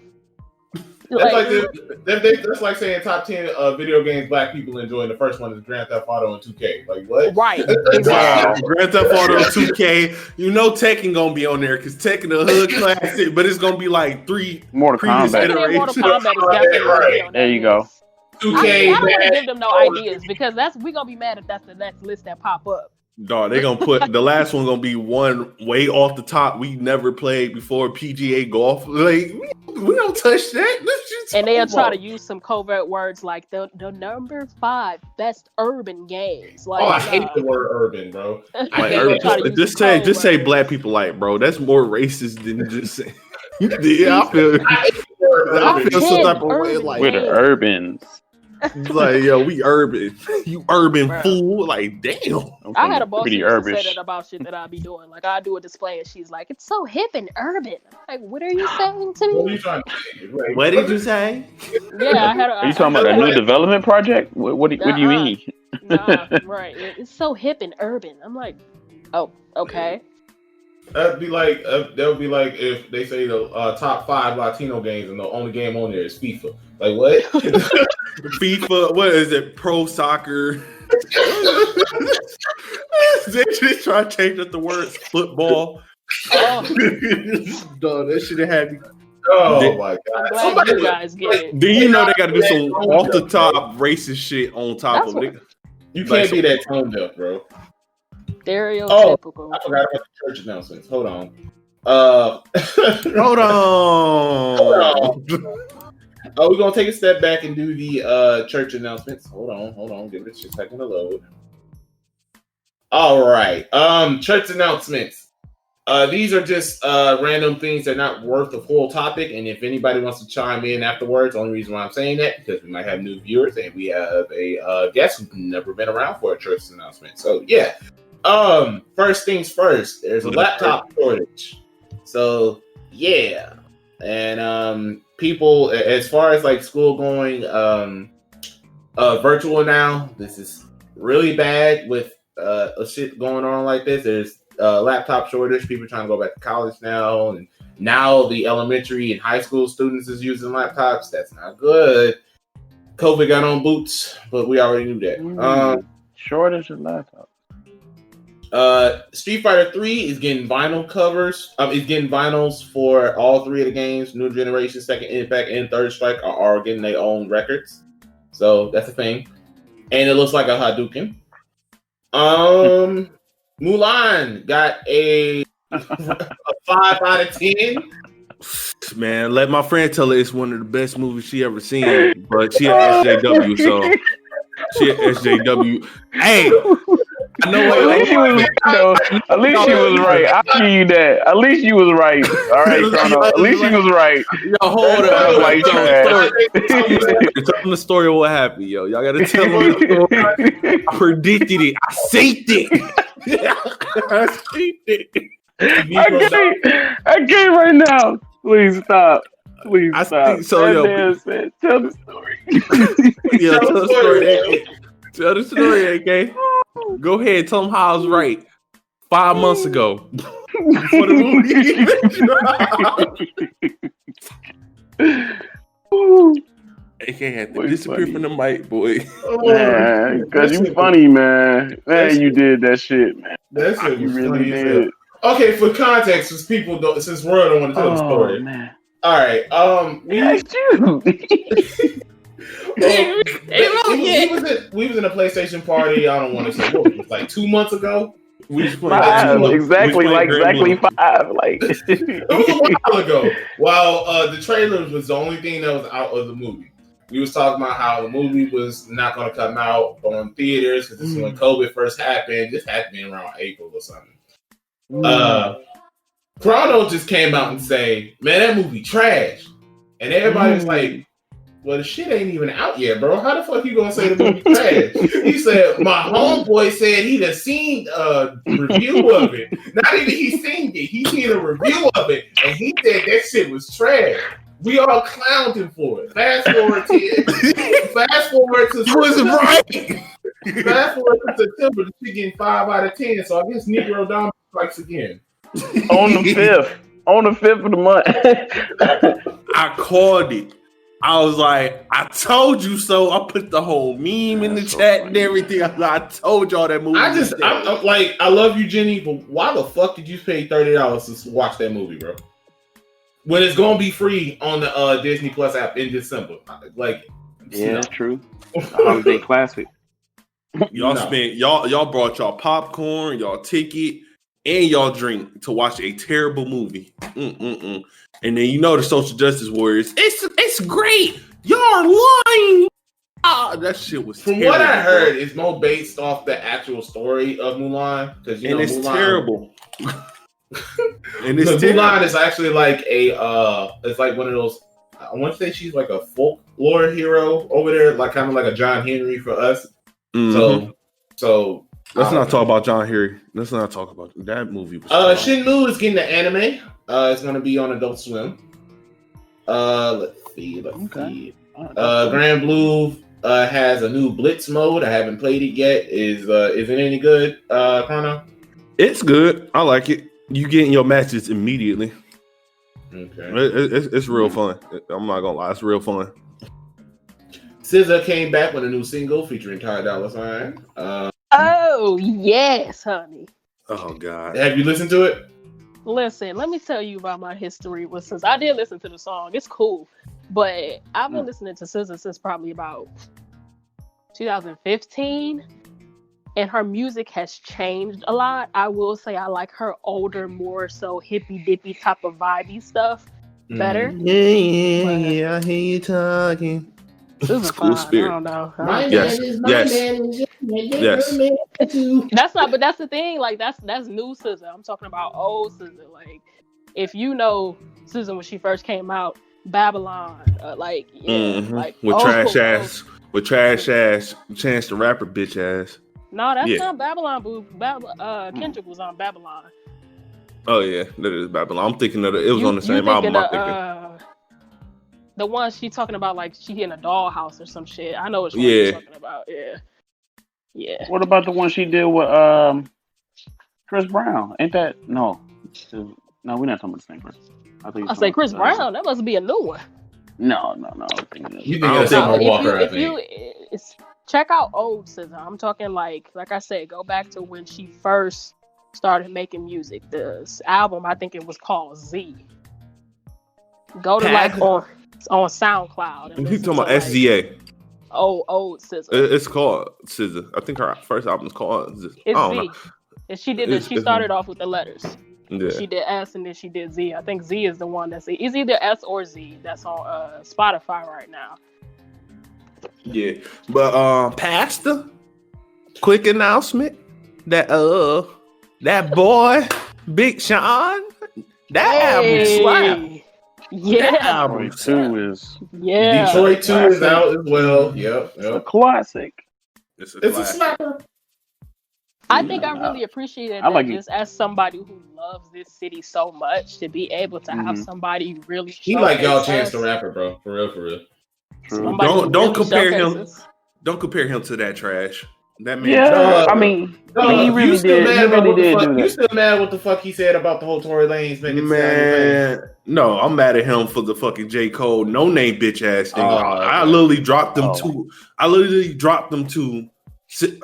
That's like saying top 10 video games black people enjoying. The first one is Grand Theft Auto and 2K. Like, what? Right. Wow. Exactly. Grand Theft Auto 2K. You know Tekken gonna be on there because Tekken the hood classic, but it's gonna be like 3 Mortal previous Kombat. Mortal iterations. Kombat is definitely gonna be on that There you go. list. 2K. I don't want to give them no ideas because we gonna be mad if that's the next list that pop up. Dog, they gonna put the last one gonna be one way off the top we never played before, PGA golf. Like we don't touch that. Let's just And they'll try talk to use some covert words like the number 5 best urban games. Like, Oh, I hate the word urban, bro. Like, They urban- try to use just some say code black people like, bro. That's more racist than just saying. Yeah, I feel I hate the word I urban. feel some type of way Urban like We're the urbans. like yo, we urban. You urban Bro. fool. Like damn. I had a boss who pretty used to say urbish. that about shit that I be doing. Like I do a display and she's like, "It's so hip and urban." I'm like, what are you saying to What are me? you trying to say? Like, What did you say? Yeah, I had. Are you talking about a new development project? What do you mean? Nah, right. It's so hip and urban. I'm like, oh, okay. That would be like if they say the top 5 Latino games and the only game on there is FIFA. Like what? FIFA, what is it? Pro soccer. They just try to change up the words football. Oh, Dog, that should have had me. Oh my I'm god! glad you guys get it. Do you know they got to do some off the top racist shit on top That's of it? You can't be that tone deaf, bro. Stereotypical. I forgot about the church announcements. Hold on. Hold on. We're gonna take a step back and do the church announcements. Hold on. Give it a second to load. All right. Church announcements. These are just random things that are not worth the full topic. And if anybody wants to chime in afterwards, the only reason why I'm saying that because we might have new viewers and we have a guest who's never been around for a church announcement. So yeah. First things first. There's a laptop shortage. So yeah. And people, as far as like school going virtual now, this is really bad with a shit going on like this. There's laptop shortage. People trying to go back to college now, and now the elementary and high school students is using laptops. That's not good. COVID got on boots, but we already knew that. Shortage of laptops. Street Fighter 3 is getting vinyl covers. Is getting vinyls for all 3 of the games. New Generation, Second Impact, and Third Strike are getting their own records. So that's a thing. And it looks like a Hadouken. Mulan got a 5 out of 10. Man, let my friend tell her it's one of the best movies she ever seen. But she at SJW, so she at SJW. Hey, I know At least she was right, though. At least she was right. I'll give you that. At least she was right. All right, Chrono. At least she was right. Yo, hold That's up. white Tell them the story of what happened, yo. Y'all gotta tell them the story. I predicted it. I saved it. I saved it. I can't right now. Please stop. Please I stop. think so, yo. That man said, tell the story. Yeah, tell the story, AK. Tell the story, AK. Go ahead. Tell them how I was right 5 months ago. Before the movie. AK had to Boy, disappear funny. from the mic, boy. Man, because you funny, man. Man, you did that shit, man. That's it. You really did. Okay, for context, since Royal don't want to tell the story. Man. All right. We asked you. We was in a PlayStation party. I don't want to say what it was like 2 months ago. We was playing- Five, we exactly, was like playing exactly Gremlins. 5. Like It was a while ago. While the trailer was the only thing that was out of the movie. we was talking about how the movie was not going to come out on theaters because this is when COVID first happened. This happened around April or something. Chrono just came out and say, "Man, that movie trash," and everybody was like, "Well, the shit ain't even out yet, bro. How the fuck you gonna say the movie trash?" He said, "My homeboy said he'd have seen a review of it. Not even he seen it. He seen a review of it, and he said that shit was trash. We all clowned him for it. Fast forward to was right. Fast forward to September, the shit getting 5 out of 10. So I guess Negro Dom strikes again on the 5th. On the 5th of the month. I called it. I was like, I told you so. I put the whole meme in the chat and everything. I told y'all that movie. I'm like, I love you, Jenny, but why the fuck did you pay $30 to watch that movie, bro? When it's gonna be free on the Disney Plus app in December. Like, yeah, that's true. A holiday classic. Y'all brought y'all popcorn, y'all ticket, and y'all drink to watch a terrible movie. And then the social justice warriors. It's great. Y'all are lying. That shit was from terrible. What I heard, it's more based off the actual story of Mulan because it's Mulan, terrible. And Mulan is actually like it's like one of those. I want to say she's like a folklore hero over there, like kind of like a John Henry for us. So let's not talk about John Henry. Let's not talk about that movie. Shenmue is getting the anime. It's going to be on Adult Swim. Let's see. Grand Blue has a new Blitz mode. I haven't played it yet. Is it any good, Chrono? It's good. I like it. You getting your matches immediately. Okay. It's real fun. I'm not gonna lie. It's real fun. SZA came back with a new single featuring Ty Dolla $ign. Oh yes, honey. Oh God. Have you listened to it? Listen, let me tell you about my history with SZA. I did listen to the song. It's cool. But I've been listening to SZA since probably about 2015. And her music has changed a lot. I will say I like her older, more so hippy-dippy type of vibey stuff better. Yeah, I hear you talking. School spirit. I don't know. Yes. That's the thing. Like that's new SZA. I'm talking about old SZA. Like if you know SZA when she first came out, Babylon, like with trash ass, Chance the Rapper bitch ass. No, that's not Babylon, boo. Kendrick was on Babylon. Oh yeah, that is Babylon. I'm thinking of it was on the same album. I'm thinking the one she talking about, like she in a dollhouse or some shit. I know which one you're talking about. Yeah. What about the one she did with Chris Brown? Ain't that no? We're not talking about the same person. I say Chris Brown. That must be a new one. No. You think it's Summer Walker? I think. Check out old SZA. I'm talking like I said, go back to when she first started making music. This album, I think it was called Z. Go to on SoundCloud. You talking about SZA? Old SZA. It's called SZA. I think her first album is called Z. It's Z. And she did it. She started off with the letters. Yeah. She did S and then she did Z. I think Z is the one it's either S or Z that's on Spotify right now. Yeah, but Pastor, quick announcement that boy Big Sean, that album slap. Yeah, that album 2 is Detroit 2 is out as well. Yep. It's a classic. It's a slapper. I think I really appreciated that just as somebody who loves this city so much to be able to have somebody really. He like y'all Chance the Rapper, bro. For real. Don't compare him. Don't compare him to that trash. That man. Yeah, I mean, he really did. He really did do that. You still mad what the fuck he said about the whole Tory Lanez making? Man, no, I'm mad at him for the fucking J. Cole no name bitch ass thing. I literally dropped them to.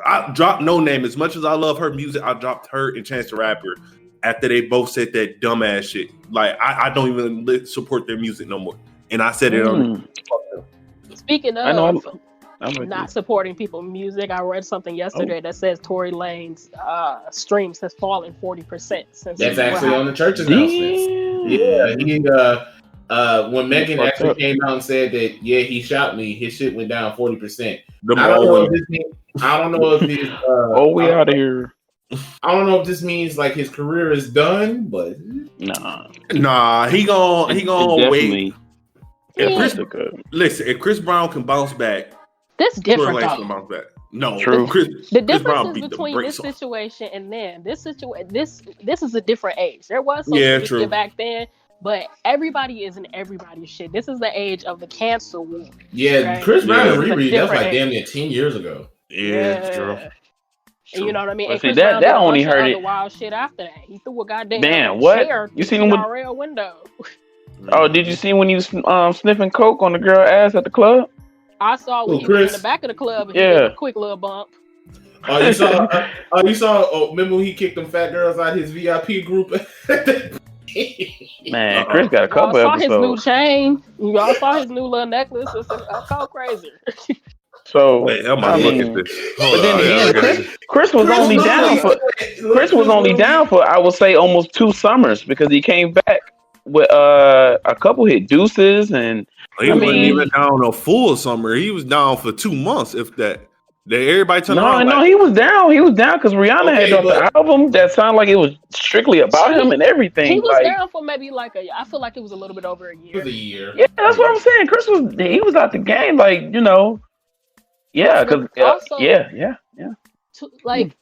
I dropped No Name. As much as I love her music, I dropped her and Chance the Rapper after they both said that dumbass shit. Like I don't even support their music no more. And I said it on. Speaking of not supporting people's music, I read something yesterday that says Tory Lanez streams has fallen 40% since. That's actually on the church announcements. Yeah, When Megan fucked actually up. came out and said that, yeah, he shot me, his shit went down 40%. Them I don't all know if women. this means, I don't know if his, Oh, we out of here. I don't know if this means like his career is done, but Nah, he gonna wait. Definitely. If Chris Brown can bounce back, This Tory different Lanez though. can bounce back. No, True. Chris The Brown difference is beat the between brakes this off. situation and then this situation. This is a different age. There was social Yeah, media true. back then, but everybody is in everybody's shit. This is the age of the cancel war. yeah, right? Chris Brown and This is a Riri, that's different like damn age. near 10 years ago. Yeah, true. And you know what I mean? Well, And see, Chris that Brown did a only bunch of hurt other it. wild shit after that. He threw a goddamn Damn, what? chair You through seen the him with- NRL window. Oh, did you see when he was sniffing coke on the girl ass at the club? I saw when Who, he was in Chris? the back of the club and he did Yeah. a quick little bump. Oh, you saw? Remember when he kicked them fat girls out his VIP group? Man, Chris got a Y'all couple saw his new episodes. chain. Y'all saw his new little necklace. It's go crazy. So Wait, I'm about to look at this. Hold But then on, again, okay. Chris was only down for I would say almost 2 summers because he came back with a couple hit deuces and He wasn't even down a full summer. He was down for 2 months, if that. Everybody turned around. he was down. He was down because Rihanna had dropped the album that sounded like it was strictly about him and everything. He was down for maybe I feel like it was a little bit over a year. It was a year. Yeah, that's what I'm saying. Chris was out the game, yeah, because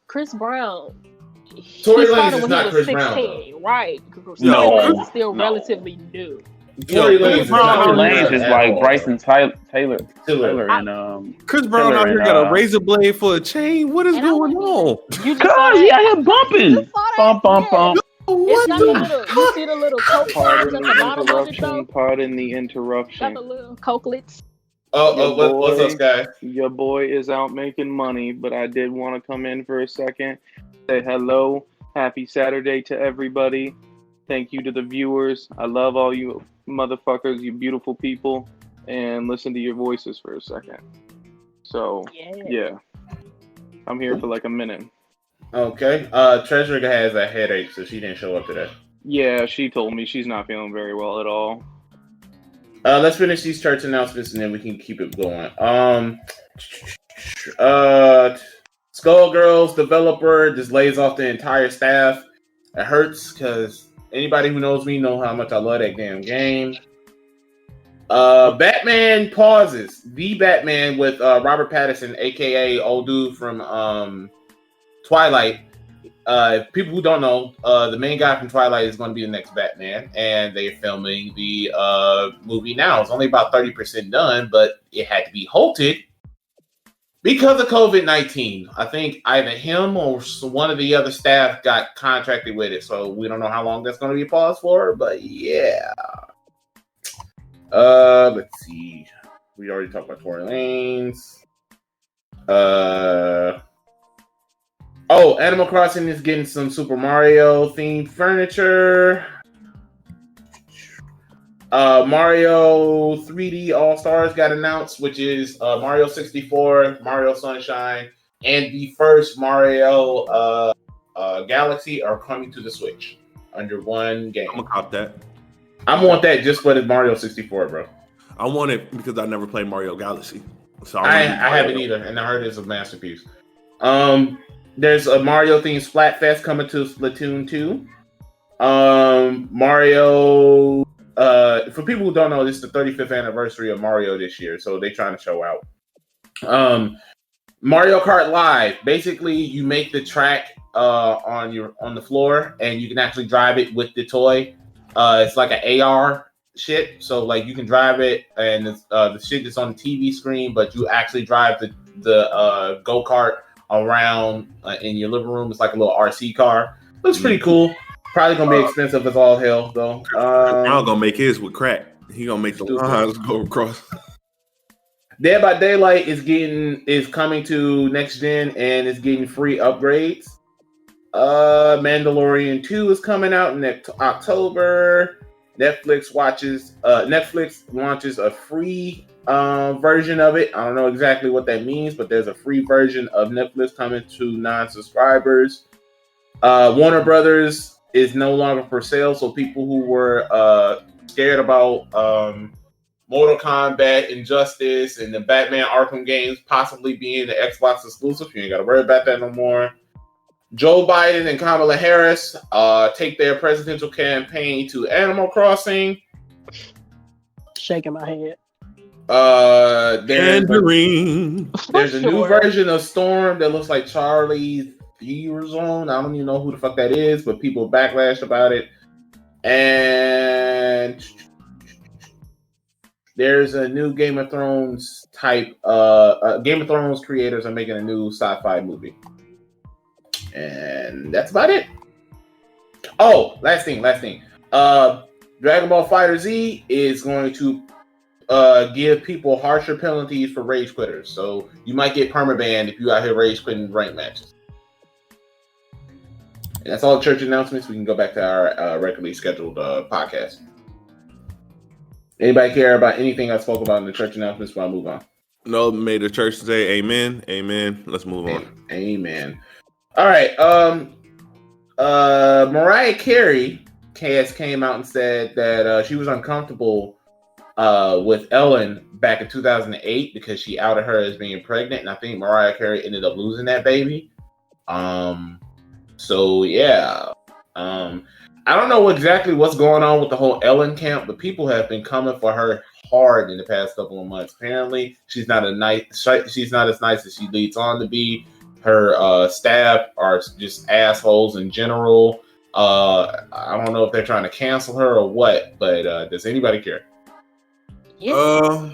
Chris Brown. Tory He started Lanez is when not he was Chris Brown, 16, right? No. Chris is still relatively new. Tory Lanez is not Tory Chris Lanez Brown is at like all. Bryson Taylor and Chris Brown Taylor out here and, got a razor blade for a chain. What is going on? You just Cause he out here bumping. Bump. It's got you see the little coke Pardon at the the bottom of it though? interruption. Pardon the Got interruption. the little cokelets. What's up, Sky? Your boy is out making money, but I did want to come in for a second. Say hello. Happy Saturday to everybody. Thank you to the viewers. I love all you motherfuckers, you beautiful people, and listen to your voices for a second. So, yeah. I'm here for like a minute. Okay. Treasure has a headache, so she didn't show up today. Yeah, she told me she's not feeling very well at all. Let's finish these church announcements and then we can keep it going. Skullgirls developer just lays off the entire staff. It hurts because anybody who knows me know how much I love that damn game. Batman pauses. The Batman with Robert Pattinson, aka old dude from Twilight. People who don't know, the main guy from Twilight is going to be the next Batman, and they're filming the movie now. It's only about 30% done, but it had to be halted because of COVID-19. I think either him or one of the other staff got contracted with it, so we don't know how long that's going to be paused for, but yeah. Let's see. We already talked about Tory Lanez. Animal Crossing is getting some Super Mario themed furniture. Mario 3D All Stars got announced, which is Mario 64, Mario Sunshine, and the first Mario Galaxy are coming to the Switch under one game. I'm gonna cop that. I want that just for the Mario 64, bro. I want it because I never played Mario Galaxy. So I haven't either, and I heard it's a masterpiece. There's a Mario themed Splatfest coming to Splatoon 2. Mario, for people who don't know, this is the 35th anniversary of Mario this year, so they're trying to show out. Mario Kart Live. Basically, you make the track on the floor, and you can actually drive it with the toy. It's like an AR shit, so like you can drive it, and the shit is on the TV screen, but you actually drive the go-kart around in your living room. It's like a little RC car. Looks pretty cool. Probably gonna be expensive as all hell though. I'm gonna make his with crack. He gonna make the lines go across. Dead by Daylight is coming to next gen and it's getting free upgrades. Mandalorian 2 is coming out next October. Netflix launches a free version of it. I don't know exactly what that means, but there's a free version of Netflix coming to non-subscribers. Warner Brothers is no longer for sale, so people who were scared about Mortal Kombat, Injustice, and the Batman Arkham games possibly being the Xbox exclusive, you ain't got to worry about that no more. Joe Biden and Kamala Harris take their presidential campaign to Animal Crossing. Shaking my head. There's a new version of Storm that looks like Charlie's Fever Zone. I don't even know who the fuck that is, but people backlash about it. And there's a new Game of Thrones type. Game of Thrones creators are making a new sci-fi movie, and that's about it. Oh, last thing. Dragon Ball Fighter Z is going to give people harsher penalties for rage quitters. So you might get permabanned if you out here rage quitting rank matches. And that's all the church announcements. We can go back to our regularly scheduled podcast. Anybody care about anything I spoke about in the church announcements before I move on? No, may the church say amen. Amen. Let's move on. Amen. All right. Mariah Carey came out and said that she was uncomfortable with Ellen back in 2008 because she outed her as being pregnant, and I think Mariah Carey ended up losing that baby. So yeah, I don't know exactly what's going on with the whole Ellen camp, but people have been coming for her hard in the past couple of months. Apparently, she's not as nice as she leads on to be. Her staff are just assholes in general. I don't know if they're trying to cancel her or what, but does anybody care? Yeah.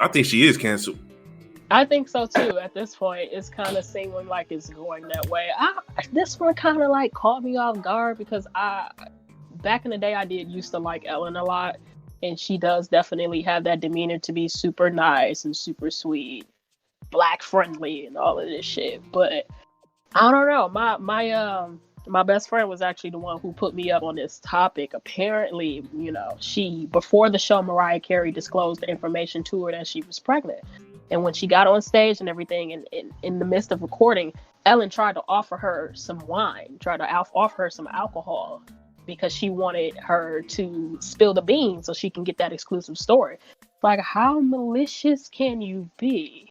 I think she is canceled. I think so too. At this point, it's kind of seeming like it's going that way. This one kind of like caught me off guard because back in the day, I did used to like Ellen a lot, and she does definitely have that demeanor to be super nice and super sweet, black friendly, and all of this shit. But I don't know. My best friend was actually the one who put me up on this topic. Apparently, before the show, Mariah Carey disclosed the information to her that she was pregnant. And when she got on stage and everything, and in the midst of recording, Ellen tried to offer her some wine, offer her some alcohol, because she wanted her to spill the beans so she can get that exclusive story. Like, how malicious can you be?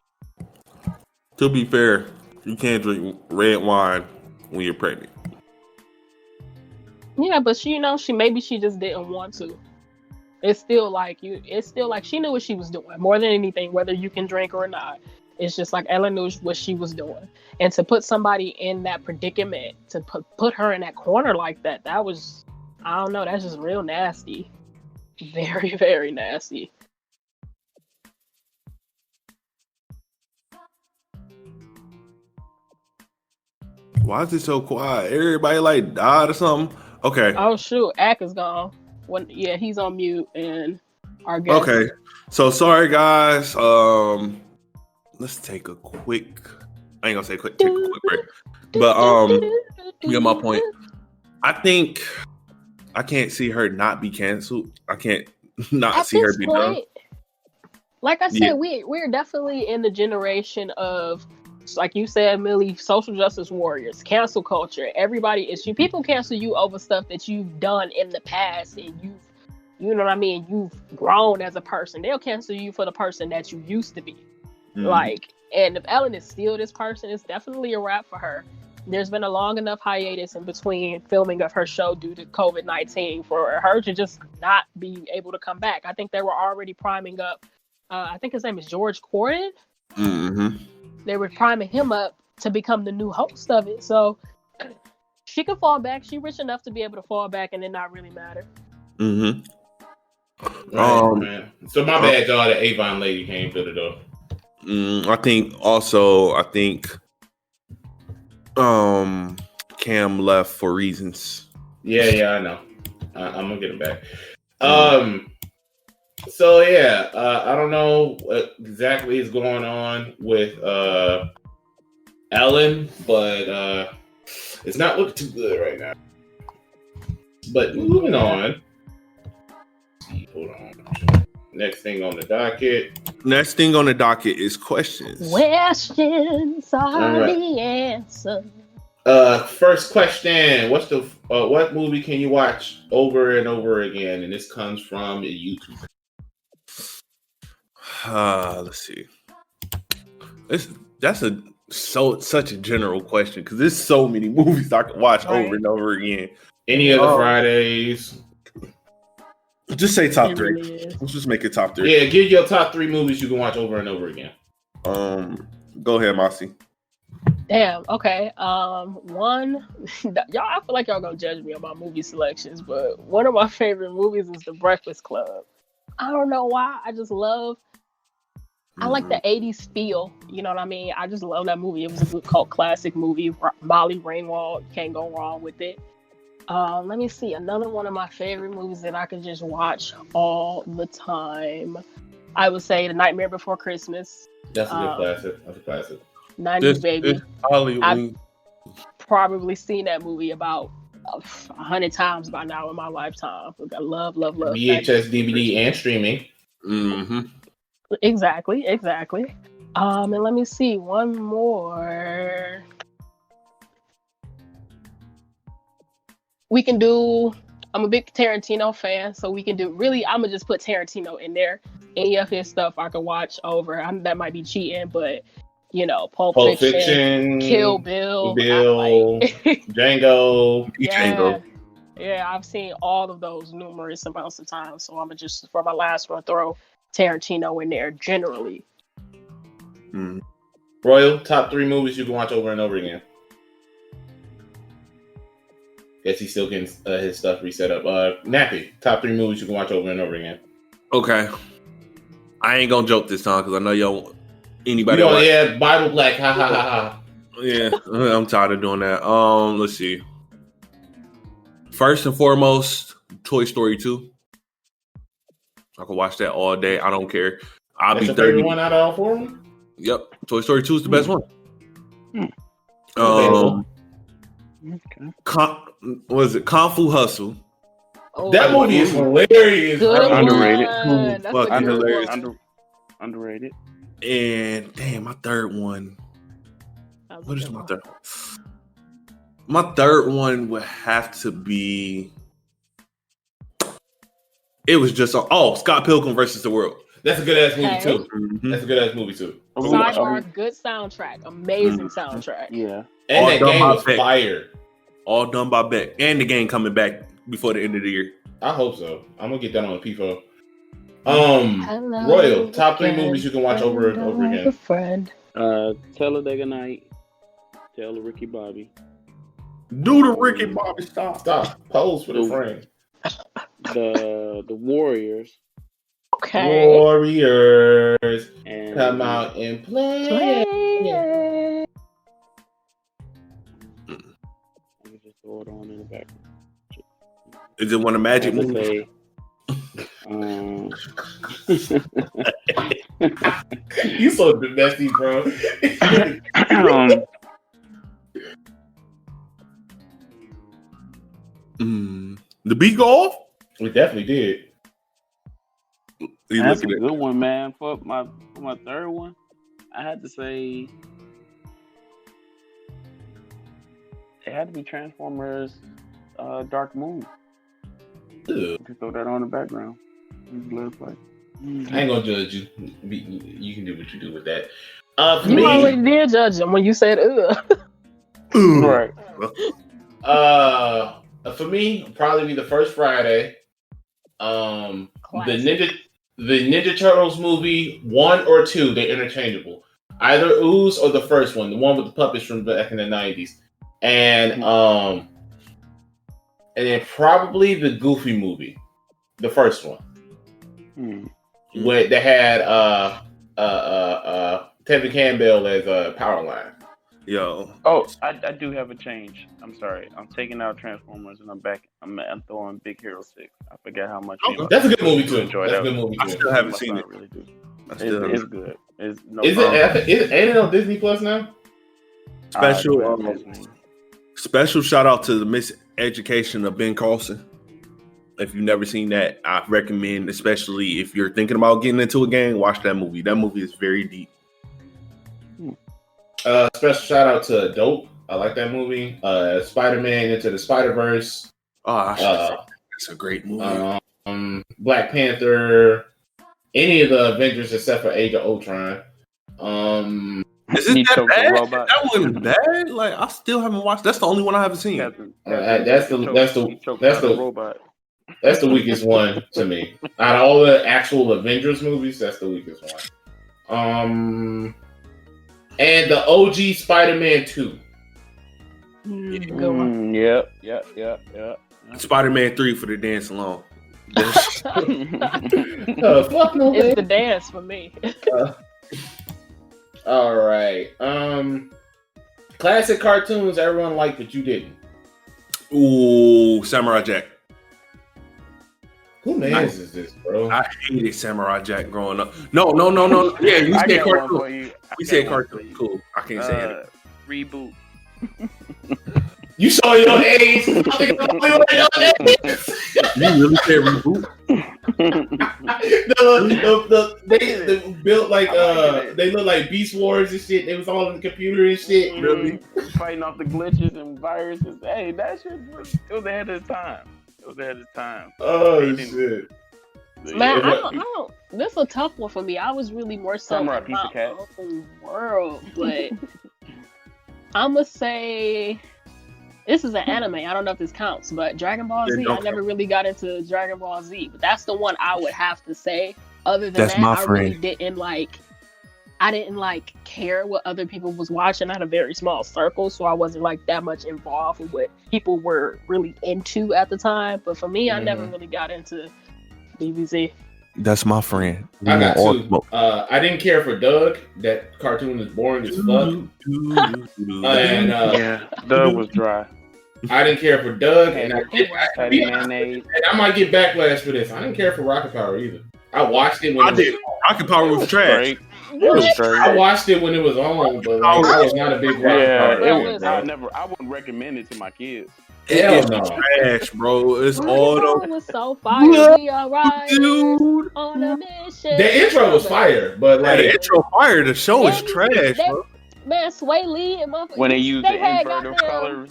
To be fair, you can't drink red wine when you're pregnant. Yeah, but she just didn't want to. It's still like she knew what she was doing more than anything, whether you can drink or not. It's just like Ellen knew what she was doing, and to put somebody in that predicament, to put her in that corner like that was, I don't know, that's just real nasty, very, very nasty. Why is it so quiet? Everybody like died or something? Okay. Oh shoot, Ack is gone. He's on mute, and our guest. Okay, so sorry guys. Let's take a quick. I ain't gonna say quick. Take a quick break, but you get my point. I think I can't see her not be canceled. I can't not At see her this be point, done. Like I said, we're definitely in the generation of, like you said, Millie, social justice warriors, cancel culture. People cancel you over stuff that you've done in the past, and you know what I mean? You've grown as a person. They'll cancel you for the person that you used to be. Mm-hmm. And if Ellen is still this person, it's definitely a wrap for her. There's been a long enough hiatus in between filming of her show due to COVID-19 for her to just not be able to come back. I think they were already priming up. I think his name is George Corden. Mm-hmm. They were priming him up to become the new host of it. So she could fall back. She's rich enough to be able to fall back and it not really matter. Mm-hmm. Man. So my bad, y'all. The Avon lady came through the door. I think Cam left for reasons. Yeah, I know. I'm gonna get him back. So yeah, I don't know what exactly is going on with Ellen, but it's not looking too good right now. But moving on. Hold on. Next thing on the docket is questions. Questions are the answer. First question. What's the what movie can you watch over and over again? And this comes from a YouTuber. Let's see. That's such a general question because there's so many movies I can watch over and over again. Any of the Fridays? Just say top 3. Really Let's just make it top 3. Yeah, give your top 3 movies you can watch over and over again. Go ahead, Mossy. Damn. Okay. One, y'all. I feel like y'all gonna judge me on my movie selections, but one of my favorite movies is The Breakfast Club. I don't know why. I just love. I like the 80s feel. You know what I mean? I just love that movie. It was a good cult classic movie. Molly Ringwald, can't go wrong with it. Let me see. Another one of my favorite movies that I can just watch all the time. I would say The Nightmare Before Christmas. That's a good classic. That's a classic. 90s baby. Hollywood. I've probably seen that movie about 100 times by now in my lifetime. I love. VHS, DVD, and streaming. Mm-hmm. Exactly. And let me see one more. We can do. I'm a big Tarantino fan, so we can do. Really, I'm gonna just put Tarantino in there. Any of his stuff I could watch over. That might be cheating, but you know, Pulp Fiction, Kill Bill, Django. Yeah, I've seen all of those numerous amounts of times. So I'm gonna just for my last one throw Tarantino in there generally. Royal, top 3 movies you can watch over and over again. Guess he's still getting his stuff reset up. Nappy, top 3 movies you can watch over and over again. Okay. I ain't gonna joke this time because I know y'all. Anybody? Yeah, Bible Black. Ha ha ha ha. Yeah, I'm tired of doing that. Let's see. First and foremost, Toy Story 2. I can watch that all day. I don't care. I'll be 31 out of all 4 of them? Yep. Toy Story 2 is the best one. What is it? Kung Fu Hustle. Oh, that movie is hilarious. Underrated. Underrated. And damn, my third one. What is my third one? My third one would have to be. It was just Scott Pilgrim versus the World. That's a good ass movie too. Mm-hmm. That's a good ass movie too. Sidebar, good soundtrack, amazing soundtrack. Yeah, and that game was fire. All done by Beck, and the game coming back before the end of the year. I hope so. I'm gonna get that on PFO. Royal, top 3 movies you can watch over and over again. Talladega Night, Tale of Ricky Bobby. Do the Ricky Bobby stop. Pose for the frame. The Warriors. Okay. Warriors and come out and play. Let me just throw it on in the background. Is it one of Magic movies? You so messy, bro. The beat go off? We definitely did. That's a good one, man. For my third one, I had to say it had to be Transformers Dark Moon. You can throw that on the background. I ain't gonna judge you. You can do what you do with that. You already did judge him when you said Right. For me, probably be the first Friday. The Ninja Turtles movie 1 or 2, they're interchangeable. Either Ooze or the first one, the one with the puppets from back in the 90s, and then probably the Goofy movie, the first one, where they had Tevin Campbell as Powerline. Yo. Oh, I do have a change. I'm sorry. I'm taking out Transformers and I'm back. I'm throwing Big Hero 6. I forget how much. That's a good movie too. Enjoy That's that. a good movie too. I still haven't seen it. Really do. It's good. Ain't it on Disney Plus now? Special shout out to the Miseducation of Ben Carlson. If you've never seen that, I recommend, especially if you're thinking about getting into a game, watch that movie. That movie is very deep. Special shout out to Dope. I like that movie. Spider-Man Into the Spider-Verse. Oh, that's a great movie. Black Panther. Any of the Avengers except for Age of Ultron. Is it that bad? That wasn't bad. Like I still haven't watched. That's the only one I haven't seen. That's the weakest one to me. Out of all the actual Avengers movies, that's the weakest one. And the OG Spider-Man 2. Yep. Spider-Man 3 for the dance alone. Fuck no, it's the dance for me. All right. Classic cartoons everyone liked, but you didn't. Ooh, Samurai Jack. Who man's is this, bro? I hated Samurai Jack growing up. No. Yeah, you said cartoon. We said cartoon. Cool. I can't say it. Reboot. You saw your age. I think I'm your age. You really said reboot? They built like they look like Beast Wars and shit. They was all on the computer and shit. Really fighting off the glitches and viruses. Hey, that shit was ahead of time. Oh shit. Man, I don't. This is a tough one for me. I was really more so in my own world, but I'm gonna say this is an anime. I don't know if this counts, but Dragon Ball Z. I never really got into Dragon Ball Z, but that's the one I would have to say. Other than that, I really didn't like. I didn't like care what other people was watching. I had a very small circle, so I wasn't like that much involved with what people were really into at the time. But for me, I never really got into DBZ. That's my friend. I got two. I didn't care for Doug. That cartoon is boring as fuck. Doug was dry. I didn't care for Doug, and I might get backlash for this. I didn't care for Rocket Power either. I watched it when Rocket Power was trash. I watched it when it was on, but like, I was not a big Rocket Power. I wouldn't recommend it to my kids. It's trash, bro. It's all the was so fire. We are riding on a mission. The intro was fire, but like the intro fire. The show is trash, bro. Man, Sway Lee and motherfuckers. When they use the inverted colors,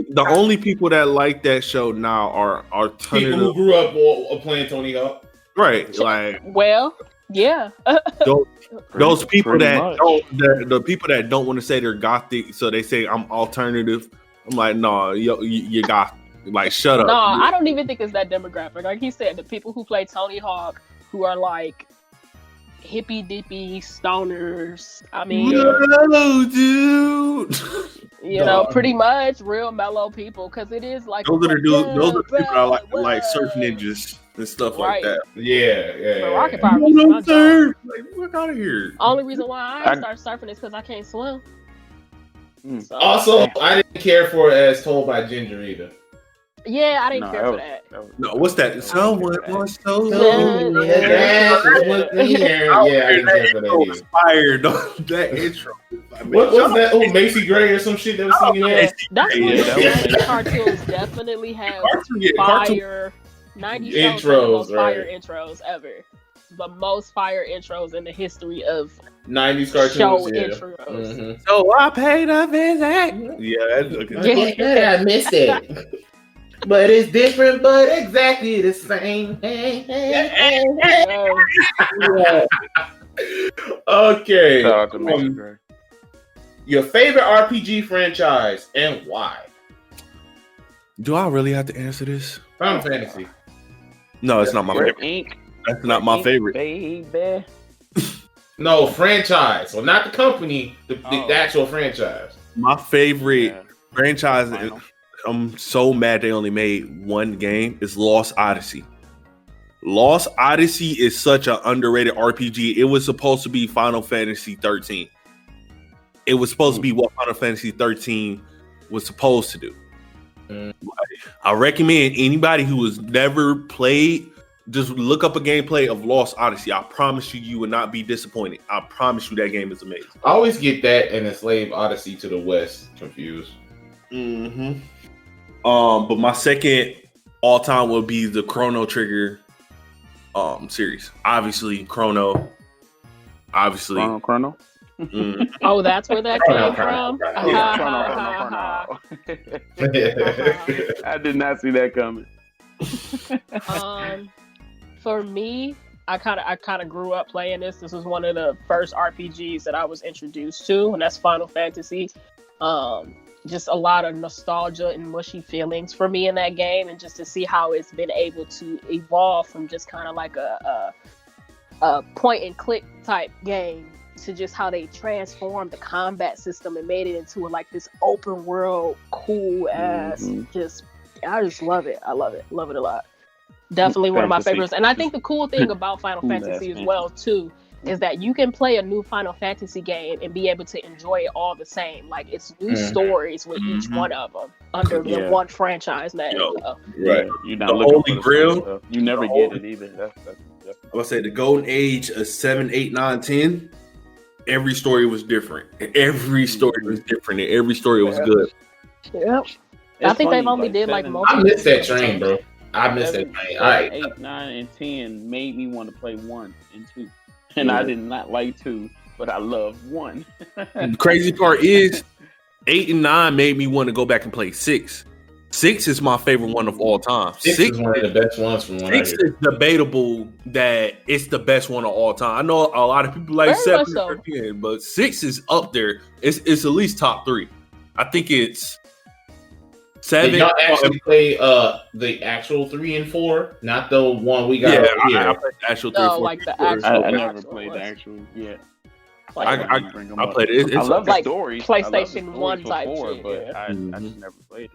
the only people that like that show now are people who grew up playing Tony Hawk. Right, like yeah. those people that the people that don't want to say they're gothic, so they say I'm alternative. I'm like, no, you got like shut up. No, I don't even think it's that demographic. Like he said, the people who play Tony Hawk who are like hippy dippy stoners. I mean, no, dude. You know, pretty much real mellow people, because it is like those are the dudes. Those are the people that like surf ninjas and stuff like that. Yeah. But Rocket Power. Surf. Like, fuck out of here. Only reason why I started surfing is because I can't swim. So. Also, I didn't care for it as told by Ginger either. Yeah, I didn't care for that. No, what's that? Someone was so Yeah, I didn't care for that either. Fired that intro. What was that? Oh, Macy Gray or some shit that was singing that? That's what cartoons definitely have fire. 90 intros, fire intros ever. The most fire intros in the history of 90s cartoons show intros. Mm-hmm. So I paid a visit. Yeah, that's okay. I missed it. But it's different, but exactly the same. Okay. Your favorite RPG franchise and why? Do I really have to answer this? Final Fantasy. No, it's not my favorite. That's not my favorite. Baby. No, franchise. So not the company, the actual franchise. My favorite franchise, I'm so mad they only made one game, is Lost Odyssey. Lost Odyssey is such an underrated RPG. It was supposed to be Final Fantasy 13. It was supposed to be what Final Fantasy 13 was supposed to do. I recommend anybody who has never played, just look up a gameplay of Lost Odyssey. I promise you will not be disappointed. I promise you that game is amazing. I always get that and Enslaved Odyssey to the West confused. Mm-hmm. But my second all time will be the Chrono Trigger series. Obviously, Chrono. Oh, that's where that came from? I did not see that coming. For me, I kind of grew up playing this. This was one of the first RPGs that I was introduced to, and that's Final Fantasy. Just a lot of nostalgia and mushy feelings for me in that game, and just to see how it's been able to evolve from just kind of like a point and click type game to just how they transformed the combat system and made it into like this open world, cool ass. I just love it. I love it a lot. Definitely one of my favorites. And I think the cool thing about Final Fantasy as well too is that you can play a new Final Fantasy game and be able to enjoy it all the same. Like, it's new stories with each one of them under the one franchise name. Right. You're not looking for the Grail. You never get it either. That's I would say the golden age of 7, 8, 9, 10. Every story was different. Every story was different. And every story was good. Yep. I think they've only did like multiple. I missed that train, bro. I missed that train. All right. 8, 9, and 10 made me want to play 1 and 2. And I did not like 2, but I love 1. The crazy part is 8 and 9 made me want to go back and play 6. 6 is my favorite one of all time. 6 is one of the best ones from 6 is debatable that it's the best one of all time. I know a lot of people like 7 or 10, but 6 is up there. It's at least top 3. I think it's 7. Did y'all actually play the actual 3 and 4, not the one we got here? I played the actual 3 and 4. Like the actual. I never played the actual. Yeah. I played it. I love the like stories. PlayStation 1 type before, shit, but I just never played it.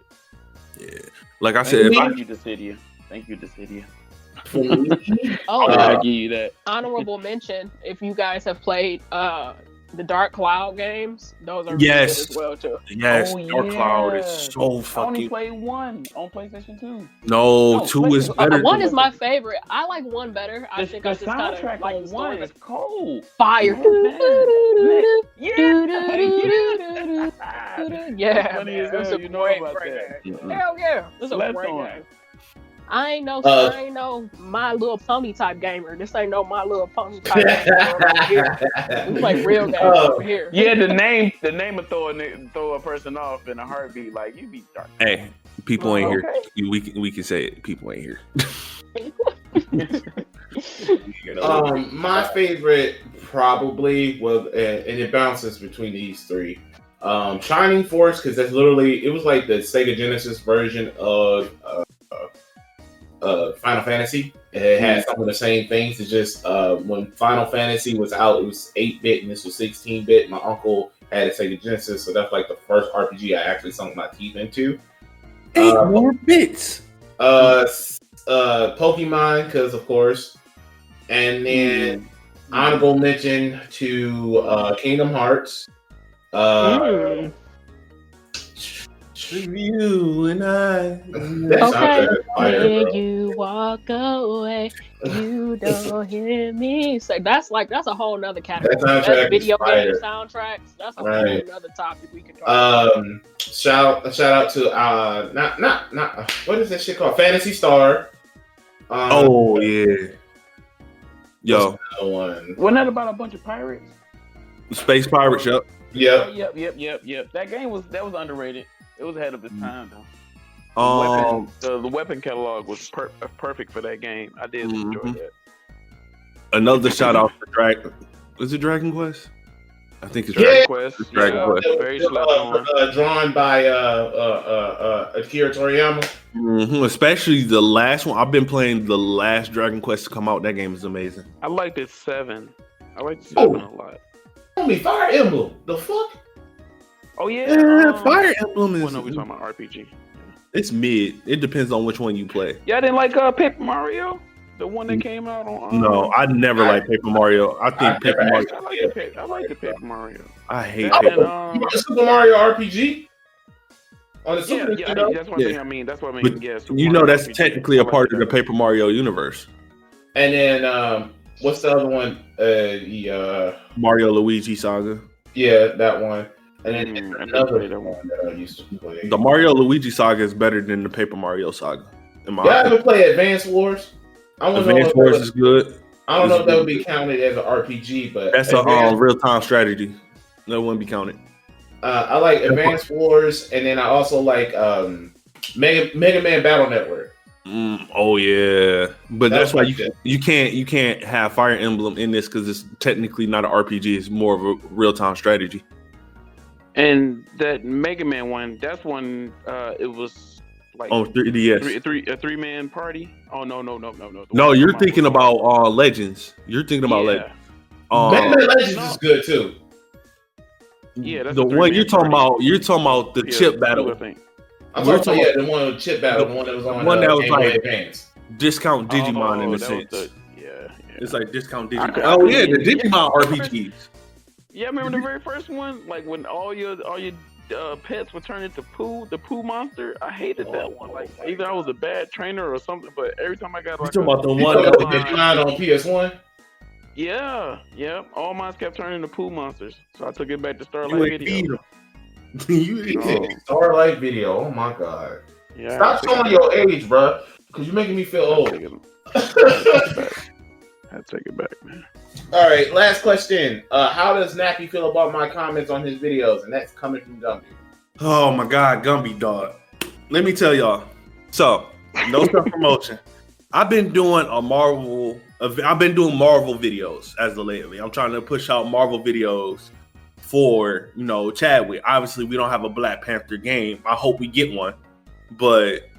Yeah, like I said, Thank you, Dissidia. Oh, I give you that. Honorable mention: if you guys have played the Dark Cloud games, those are really good as well too. Yes, Dark Cloud is so fucking. I only played 1 on PlayStation 2. No, 2 is better. 1 is my favorite. I like 1 better. I think I just kind of like on 1 is cold. Fire. Yeah, man, it's a great game. Hell yeah, it's a great game. I ain't no My Little Pony type gamer. This ain't no My Little Pony type gamer over here. We play real games over here. Yeah, the name will throw a person off in a heartbeat. Like, you be dark. Hey, people ain't here. We can say it. People ain't here. My favorite probably was, and it bounces between these 3. Shining Force, because that's literally, it was like the Sega Genesis version of Final Fantasy. It had some of the same things. It's just when Final Fantasy was out, it was 8-bit and this was 16-bit. My uncle had a Sega Genesis, so that's like the first RPG I actually sunk my teeth into. 8 more bits. Pokemon, because of course, and then honorable mention to Kingdom Hearts. You and I. Okay, when you walk away, you don't hear me say. That's a whole nother category. That's video game soundtracks. That's a whole nother topic we can talk about. Shout out to not what is that shit called? Phantasy Star. Oh yeah. Yo. Wasn't that about a bunch of pirates? Space Pirates, yep. Yep. That game was underrated. It was ahead of its time, though. The weapon catalog was perfect for that game. I did enjoy that. Another shout out for Dragon. Was it Dragon Quest? I think it's Dragon Quest. Dragon Quest. Very slept on. Drawn by Akira Toriyama. Especially the last one. I've been playing the last Dragon Quest to come out. That game is amazing. I liked it 7. I liked 7 a lot. Fire Emblem. The fuck? Oh yeah, Fire Emblem is. Well, no, we talking about RPG. Yeah. It's mid. It depends on which one you play. Yeah, I didn't like Paper Mario, the one that came out on. No, I never liked Paper Mario. I think Paper Mario. I like the Paper Mario. I hate Paper. Super Mario RPG. On the Super Nintendo. That's one thing I mean. That's what I mean. But yes, you know that's technically a part of the Paper Mario universe. And then what's the other one? Mario Luigi Saga. Yeah, that one. And then another one that I used to play. The Mario Luigi Saga is better than the Paper Mario Saga. Y'all ever play Advance Wars? Advance Wars is good. I don't know if that would be counted as an RPG, but that's a real-time strategy. That wouldn't be counted. I like Advanced Wars, and then I also like Mega Man Battle Network. Oh yeah, but that's why like you can't have Fire Emblem in this because it's technically not an RPG. It's more of a real time strategy. And that Mega Man one, that's when it was like 3DS. a 3-man party. Oh no. No, you're thinking about Legends. You're thinking about Legends. Mega Man Legends is good too. Yeah, that's the one you're talking about. You're talking about the chip battle. I think. I'm talking about the one with chip battle, the one that was on one that was Game like Boy Advance. Discount Digimon in a sense. Yeah. It's like discount Digimon. The Digimon RPGs. Yeah, I remember the very first one, like when all your pets would turn into the poo monster. I hated that one. Like either I was a bad trainer or something, but every time I got like you talking about the one that was Digimon on PS1. Yeah. All mine kept turning into poo monsters, so I took it back to Starlight Video. Starlight Video. Oh my god! Yeah, stop showing your age, bro, because you're making me feel old. I take it back, man. All right, last question. How does Nappy feel about my comments on his videos? And that's coming from Gumby. Oh my god, Gumby dog. Let me tell y'all. So, no self promotion. I've been doing Marvel videos as of lately. I'm trying to push out Marvel videos for, Chadwick. Obviously, we don't have a Black Panther game. I hope we get one. But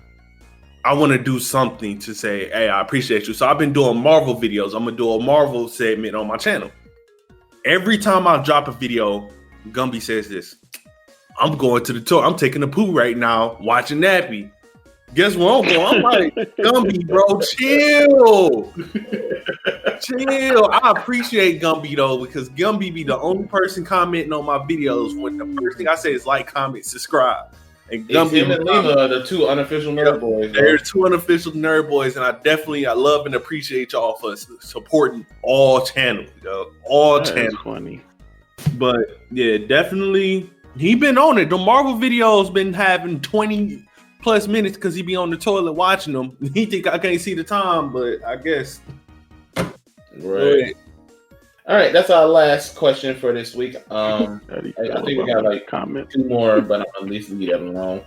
I want to do something to say, hey, I appreciate you. So I've been doing Marvel videos. I'm going to do a Marvel segment on my channel. Every time I drop a video, Gumby says this. I'm going to the tour. I'm taking a poo right now, watching Nappy. Guess what I'm going? I'm like, Gumby, bro, chill. Chill. I appreciate Gumby, though, because Gumby be the only person commenting on my videos when the first thing I say is like, comment, subscribe. And Gumby and Lima are the two unofficial nerd boys. They're two unofficial nerd boys, and I love and appreciate y'all for supporting all channels, all channels. Funny. But yeah, definitely, he been on it. The Marvel videos been having 20 plus minutes because he be on the toilet watching them. He think I can't see the time, but I guess. Right. All right, that's our last question for this week. I think we got like two more, but I'm at least leave that alone.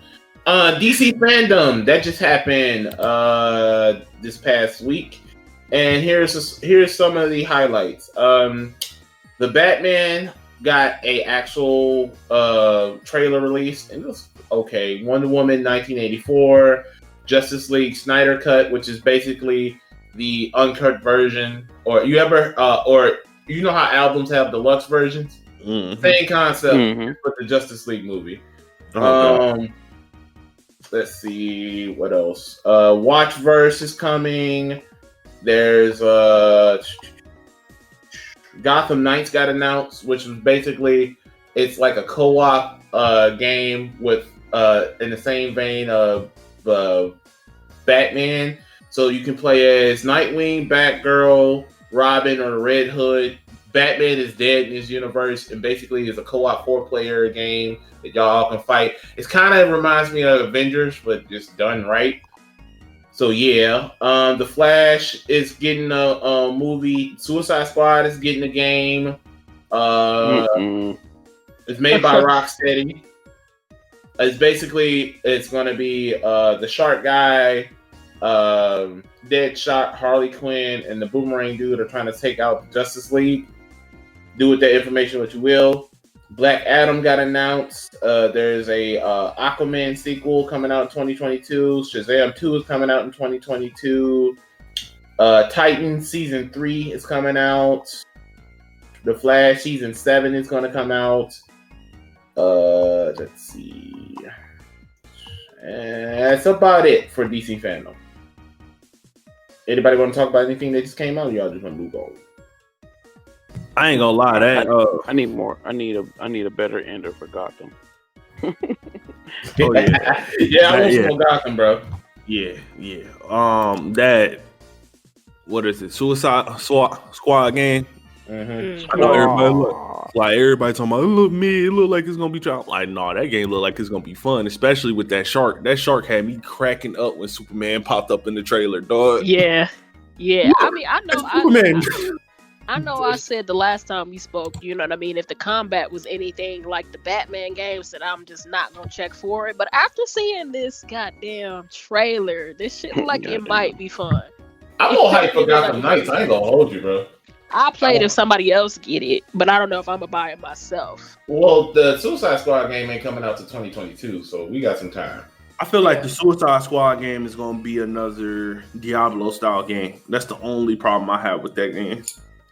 DC FanDome that just happened this past week, and here's some of the highlights. The Batman got a actual trailer release, and it was okay. Wonder Woman 1984, Justice League Snyder Cut, which is basically the uncut version, or you know how albums have deluxe versions? Mm-hmm. Same concept with the Justice League movie. Let's see what else. Watchverse is coming. There's Gotham Knights got announced, which was basically it's like a co-op game with in the same vein of Batman. So you can play as Nightwing, Batgirl, Robin, or the Red Hood. Batman is dead in this universe, and basically it's a co-op 4-player game that y'all all can fight. It kind of reminds me of Avengers, but just done right. So yeah, The Flash is getting a movie. Suicide Squad is getting a game. It's made by Rocksteady. It's going to be the Shark Guy, Deadshot, Harley Quinn, and the Boomerang Dude are trying to take out the Justice League. Do with that information what you will. Black Adam got announced. There's a Aquaman sequel coming out in 2022. Shazam 2 is coming out in 2022. Titan Season 3 is coming out. The Flash Season 7 is going to come out. Let's see. That's about it for DC FanDome. Anybody want to talk about anything that just came out? Or y'all just want to move on? I ain't gonna lie, I need more. I need a better ender for Gotham. I want some more Gotham, bro. Yeah. That what is it? Suicide Squad game. Mm-hmm. I know everybody talking about it look like it's gonna be trying. Like, no, that game look like it's gonna be fun, especially with that shark. That shark had me cracking up when Superman popped up in the trailer, dog. Yeah. I mean, I know. Superman. I know I said the last time we spoke, you know what I mean, if the combat was anything like the Batman games, that I'm just not gonna check for it. But after seeing this goddamn trailer, this shit look like it might be fun. I'm all hyped for Gotham Knights. I ain't gonna hold you, bro. I'll play it if somebody else get it, but I don't know if I'm gonna buy it myself. Well, the Suicide Squad game ain't coming out to 2022, so we got some time. I feel like the Suicide Squad game is going to be another Diablo style game. That's the only problem I have with that game.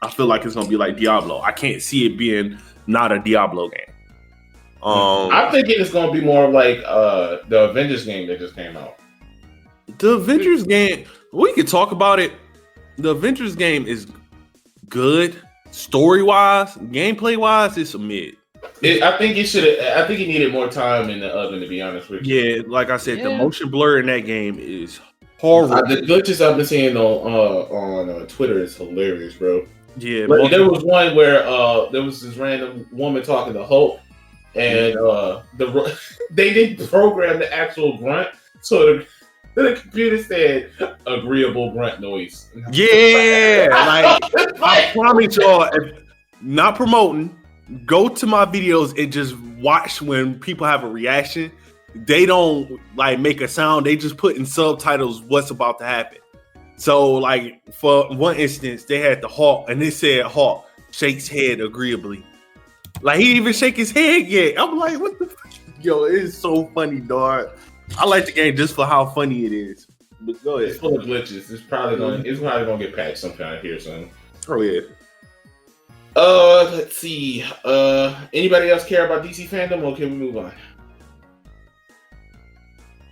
I feel like it's going to be like Diablo. I can't see it being not a Diablo game. I'm thinking it's going to be more like the Avengers game that just came out. The Avengers game, we could talk about it. The Avengers game is good story-wise. Gameplay-wise, it's a mid. I think it needed more time in the oven, to be honest with you. Yeah, like I said, the motion blur in that game is horrible. The glitches I've been seeing on Twitter is hilarious, bro. Yeah, but there was one where there was this random woman talking to Hulk, and they didn't program the actual grunt, so the computer said agreeable grunt noise. Yeah, like I promise y'all, not promoting. Go to my videos and just watch when people have a reaction. They don't like make a sound. They just put in subtitles what's about to happen. So like for one instance, they had the Hawk and they said Hawk shakes head agreeably. Like he didn't even shake his head yet. I'm like, what the fuck? Yo, it's so funny, dog. I like the game just for how funny it is. But go ahead. It's full of glitches. It's probably gonna get patched sometime here soon. Oh yeah. Let's see. Anybody else care about DC FanDome, or can we move on?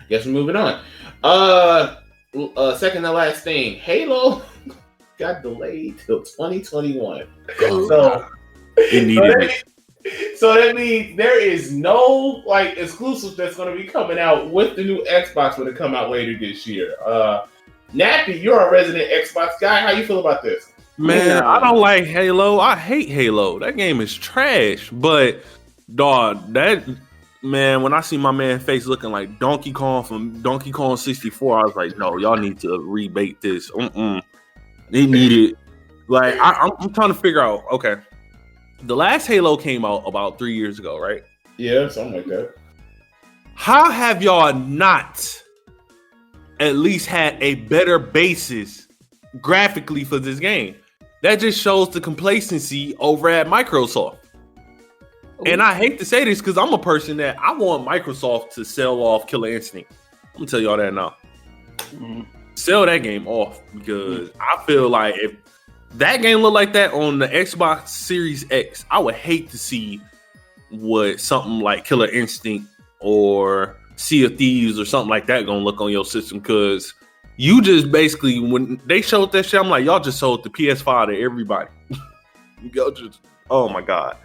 Guess we're moving on. Second to last thing, Halo got delayed till 2021. So that means there is no like exclusive that's going to be coming out with the new Xbox when it come out later this year. Nappy, you're a resident Xbox guy. How you feel about this? Man, I don't like Halo. I hate Halo. That game is trash. But, dog, when I see my man face looking like Donkey Kong from Donkey Kong 64, I was like, no, y'all need to rebate this. They need it. Like, I'm trying to figure out, okay, the last Halo came out about 3 years ago, right? Yeah, something like that. How have y'all not at least had a better basis graphically for this game? That just shows the complacency over at Microsoft. Ooh. And I hate to say this because I'm a person that I want Microsoft to sell off Killer Instinct. I'm gonna tell y'all that now. Mm-hmm. Sell that game off because I feel like if that game looked like that on the Xbox Series X, I would hate to see what something like Killer Instinct or Sea of Thieves or something like that gonna look on your system, because you just basically, when they showed that shit, I'm like, y'all just sold the PS5 to everybody. Y'all just, oh my God.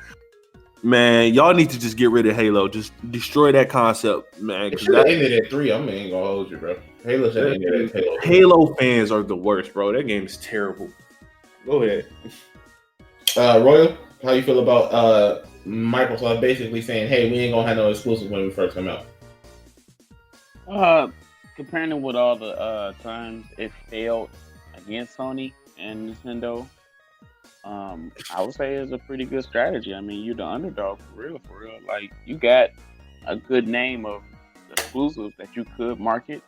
Man, y'all need to just get rid of Halo. Just destroy that concept, man. It should have ended at 3. I ain't gonna hold you, bro. Halo should have ended at Halo. Halo fans are the worst, bro. That game is terrible. Go ahead. Royal, how you feel about Microsoft basically saying, hey, we ain't gonna have no exclusive when we first come out? Comparing it with all the times it failed against Sony and Nintendo, I would say it's a pretty good strategy. I mean, you're the underdog for real. Like, you got a good name of exclusives that you could market,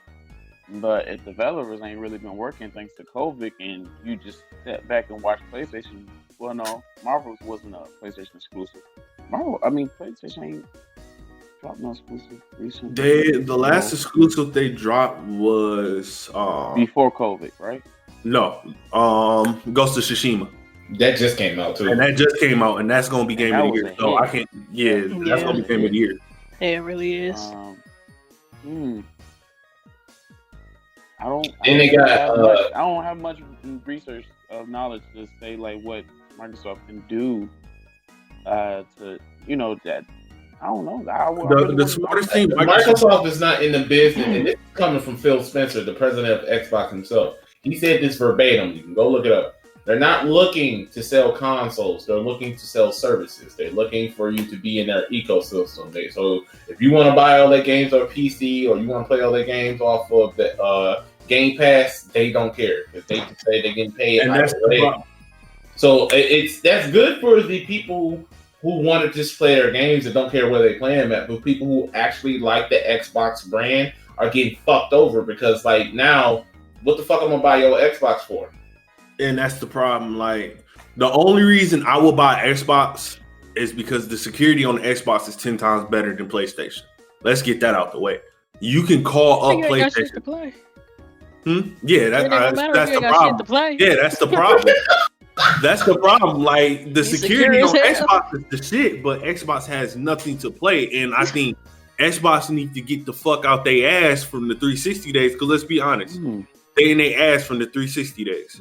but if developers ain't really been working thanks to COVID, and you just sat back and watch PlayStation. Well, no, Marvel's wasn't a PlayStation exclusive. PlayStation ain't dropped no exclusive recently. The last exclusive they dropped was before COVID, right? No, Ghost of Tsushima. That just came out too, and that's gonna be game of the year. So I can't. Yeah, that's gonna be game of the year. It really is. I don't have much research of knowledge to say like what Microsoft can do to that. I don't know. The smartest thing, Microsoft is not in the business, and this is coming from Phil Spencer, the president of Xbox himself. He said this verbatim. You can go look it up. They're not looking to sell consoles. They're looking to sell services. They're looking for you to be in their ecosystem. So if you want to buy all their games on PC, or you want to play all their games off of the Game Pass, they don't care, because they can say they're getting paid. And that's the problem. So that's good for the people who want to just play their games and don't care where they play them at. But people who actually like the Xbox brand are getting fucked over because, like, now, what the fuck I'm gonna buy your Xbox for? And that's the problem. Like, the only reason I will buy Xbox is because the security on the Xbox is 10 times better than PlayStation. Let's get that out the way. You can call up PlayStation. To play. Yeah, that's the problem. Yeah, that's the problem. That's the problem. Like, the security on Xbox is the shit, but Xbox has nothing to play. And I think Xbox needs to get the fuck out their ass from the 360 days. Because let's be honest, they in their ass from the 360 days.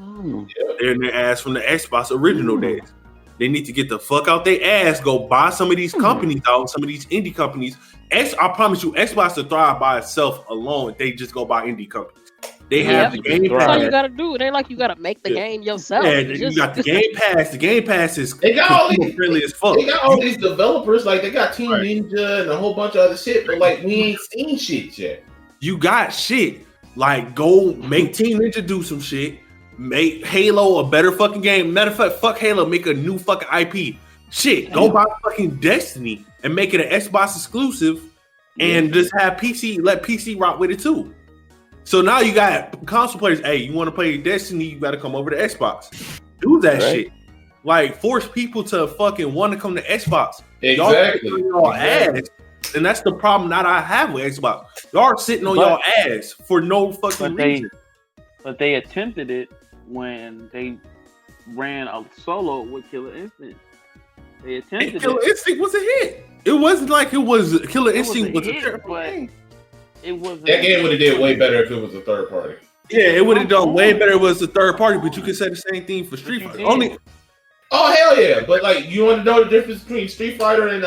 They're in their ass from the Xbox original days. They need to get the fuck out their ass. Go buy some of these companies out, some of these indie companies. I promise you, Xbox to thrive by itself alone. They just go buy indie companies. They have the Game Pass. That's all you gotta do. It ain't like you gotta make the game yourself. Yeah, you got the Game Pass. The Game Pass is they got all these friendly as fuck. They got all these developers, like they got Team Ninja and a whole bunch of other shit, but like we ain't seen shit yet. You got shit. Like, go make Team Ninja do some shit. Make Halo a better fucking game. Matter of fact, fuck Halo, make a new fucking IP. Shit, go buy fucking Destiny and make it an Xbox exclusive and just have PC, let PC rock with it too. So now you got console players. Hey, you want to play Destiny? You got to come over to Xbox. Do that shit. Like, force people to fucking want to come to Xbox. Exactly. Y'all ass. And that's the problem that I have with Xbox. Y'all are sitting on y'all ass for no fucking reason. But they attempted it when they ran a solo with Killer Instinct. They attempted it. Killer Instinct was a hit. It wasn't like it was Killer Instinct was a terrible game. It wasn't. That game would have did way better if it was a third party. Yeah, it would have done way better if it was a third party, but you can say the same thing for Street Fighter. Oh, hell yeah. But, like, you want to know the difference between Street Fighter and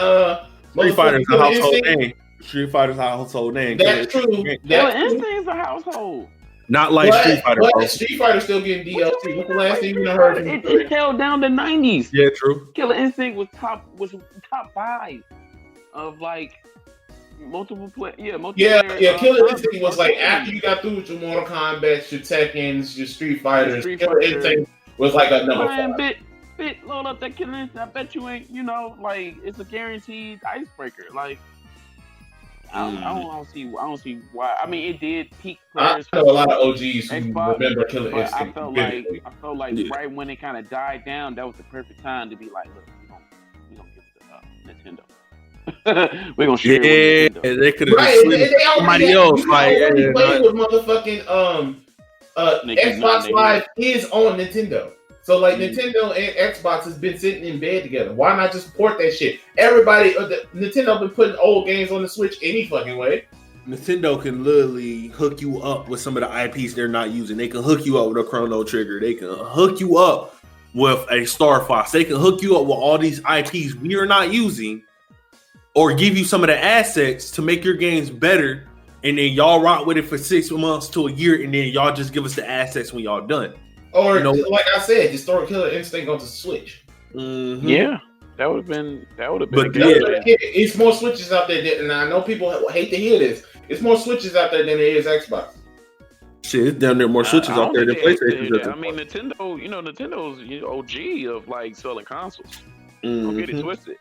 Street Fighter's a household name. Street Fighter's a household name. That's true. Killer Instinct's a household. Not like Street Fighter. But Street Fighter's still getting DLC. What's the last thing you heard? It held down the 90s. Yeah, true. Killer Instinct was top 5 of like multiple play. Yeah, Killer Instinct was like after you got through with your Mortal Kombat, your Tekkens, your Street Fighters. Killer Instinct was like a number 5. Bit load up that Killer Instinct. I bet you ain't. You know, like it's a guaranteed icebreaker. Like. I don't see why. I mean, it did peak players. I know a lot of OGs who remember Killer Instinct. I felt like right when it kind of died down, that was the perfect time to be like, look, we gonna give it to Nintendo. We're gonna share it with Nintendo. They could have somebody else. Like, playing with motherfucking Xbox Live is on Nintendo. So, like, Nintendo and Xbox has been sitting in bed together. Why not just port that shit? Everybody, Nintendo been putting old games on the Switch any fucking way. Nintendo can literally hook you up with some of the IPs they're not using. They can hook you up with a Chrono Trigger. They can hook you up with a Star Fox. They can hook you up with all these IPs we are not using, or give you some of the assets to make your games better. And then y'all rock with it for 6 months to a year, and then y'all just give us the assets when y'all done. Or, like I said, just throw Killer Instinct onto Switch. Mm-hmm. Yeah, that would have been. But it's more Switches out there, and I know people hate to hear this. It's more Switches out there than there is Xbox. Shit, it's down there more Switches out there than PlayStation. I mean, Nintendo. Nintendo's OG of like selling consoles. Mm-hmm. Don't get it twisted,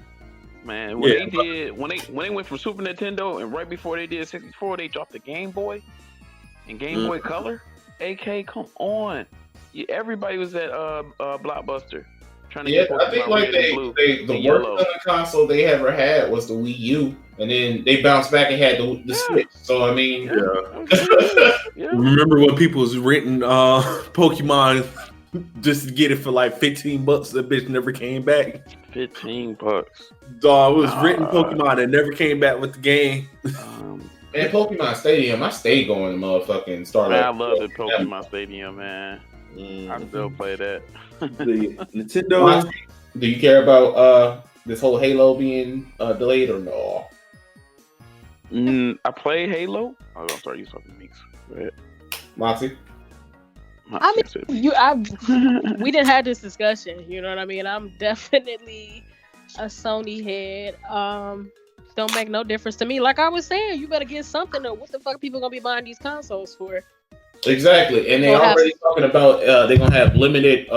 man. When they went from Super Nintendo and right before they did 64, they dropped the Game Boy and Game Boy Color. AK, come on. Yeah, everybody was at Blockbuster trying to get Pokemon. I think like the worst selling console they ever had was the Wii U, and then they bounced back and had the Switch. So I mean, remember when people was renting Pokemon just to get it for like $15? The bitch never came back. $15. Dog, it was renting Pokemon that never came back with the game. And Pokemon Stadium, I stayed going to motherfucking Starlight. I love the Pokemon Stadium, man. I still play that. Nintendo. Do you care about this whole Halo being delayed or no? I play Halo. Oh, I'm sorry, you talking to me. Go ahead, Moxie. I mean, we didn't have this discussion. You know what I mean? I'm definitely a Sony head. Don't make no difference to me. Like I was saying, you better get something. Or what the fuck are people gonna be buying these consoles for? Exactly, and they're already talking about they're gonna have limited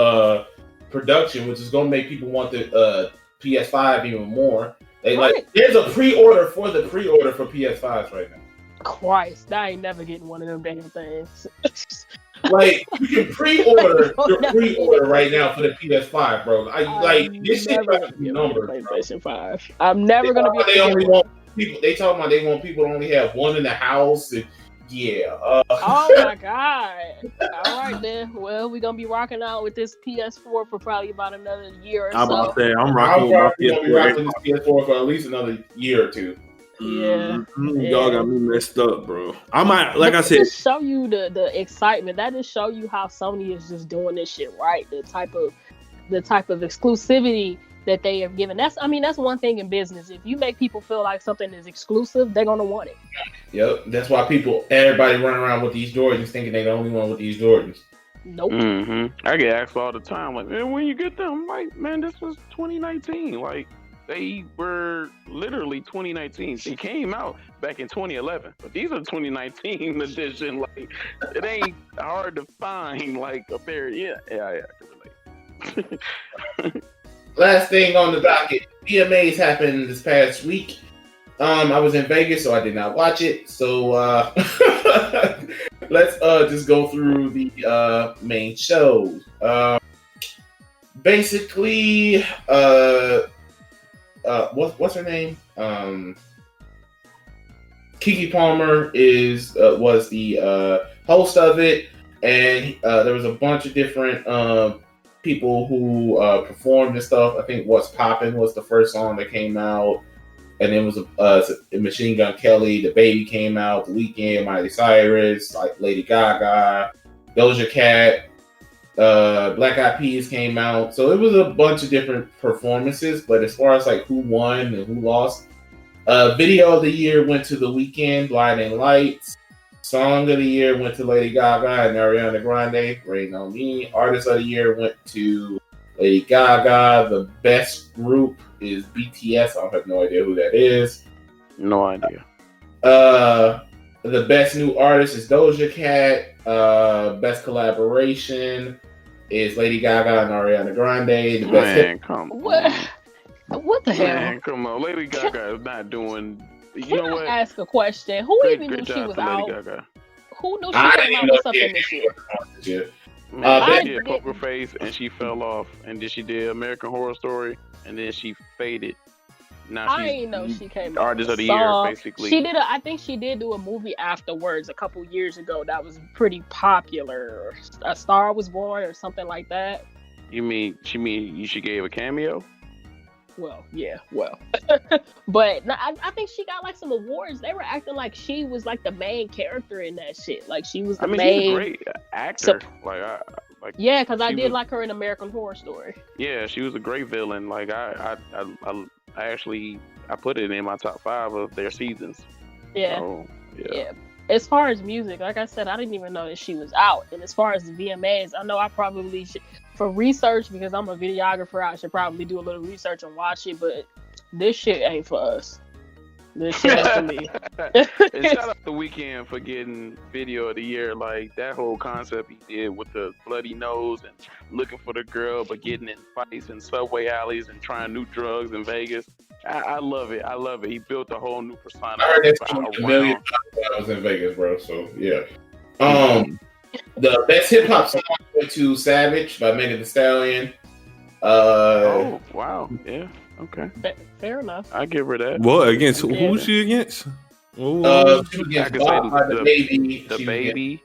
production, which is going to make people want the PS5 even more. There's a pre-order for the pre-order for PS5s right now. Christ, I ain't never getting one of them damn things. Like, you can pre-order your pre-order right now for the PS5, bro. This shit about the numbers, PlayStation 5. I'm never gonna be. They talking about they want people to only have one in the house. And, yeah. Oh my god. All right then. Well, we're gonna be rocking out with this PS4 for probably about another year or so. I'm about to say I'm probably gonna be rocking this PS4 for at least another year or two. Yeah. Y'all got me messed up, bro. I might, like I said, just show you the excitement. That just show you how Sony is just doing this shit right. The type of exclusivity that they have given. That's one thing in business. If you make people feel like something is exclusive, they're gonna want it. Yep. That's why everybody running around with these Jordans thinking they're the only one with these Jordans. Nope. Mm-hmm. I get asked all the time, like, man, when you get them? I'm like, man, this was 2019. Like, they were literally 2019. They came out back in 2011, but these are 2019 edition. Like, it ain't hard to find like a pair. Yeah, I can relate. Last thing on the docket, VMAs happened this past week. I was in Vegas, so I did not watch it. So let's just go through the main shows. Basically, what's her name? Keke Palmer was the host of it, and there was a bunch of different people who performed and stuff. I think "What's Poppin'" was the first song that came out, and then was Machine Gun Kelly. The Baby came out. The Weeknd, Miley Cyrus, like Lady Gaga, Doja Cat. Black Eyed Peas came out, so it was a bunch of different performances. But as far as like who won and who lost, video of the year went to The Weeknd, Blinding Lights. Song of the year went to Lady Gaga and Ariana Grande, Rain on Me. Artist of the year went to Lady Gaga. The best group is BTS. I have no idea who that is. No idea. The best new artist is Doja Cat. Best collaboration is Lady Gaga and Ariana Grande. The best What the hell? Man, come on. Lady Gaga is not doing. Can I ask a question? Who even knew she was out? Gaga. Who knew she came out with something this year? She did Poker Face and she fell off, and then she did American Horror Story, and then she faded. Now I didn't know she came out artist with of the year, basically. I think she did do a movie afterwards a couple years ago that was pretty popular. A Star Was Born or something like that. You mean she gave a cameo? Well, yeah, but I think she got like some awards. They were acting like she was like the main character in that shit. Like she was the main. She's a great actor. Yeah, because I did like her in American Horror Story. Yeah, she was a great villain. Like I actually put it in my top 5 of their seasons. Yeah. So, yeah. As far as music, like I said, I didn't even know that she was out. And as far as the VMAs, I know I probably should, for research, because I'm a videographer, I should probably do a little research and watch it, but this shit ain't for us. This shit is for me. And shout out to Weeknd for getting video of the year. Like, that whole concept he did with the bloody nose and looking for the girl, but getting in fights in subway alleys and trying new drugs in Vegas. I love it. He built a whole new persona. I heard that's $1 million in Vegas, bro. So yeah. The best hip hop song went to "Savage" by Megan Thee Stallion. Oh wow, yeah, okay, fair enough. I give her that. What against? Who's she against? She was against The Baby,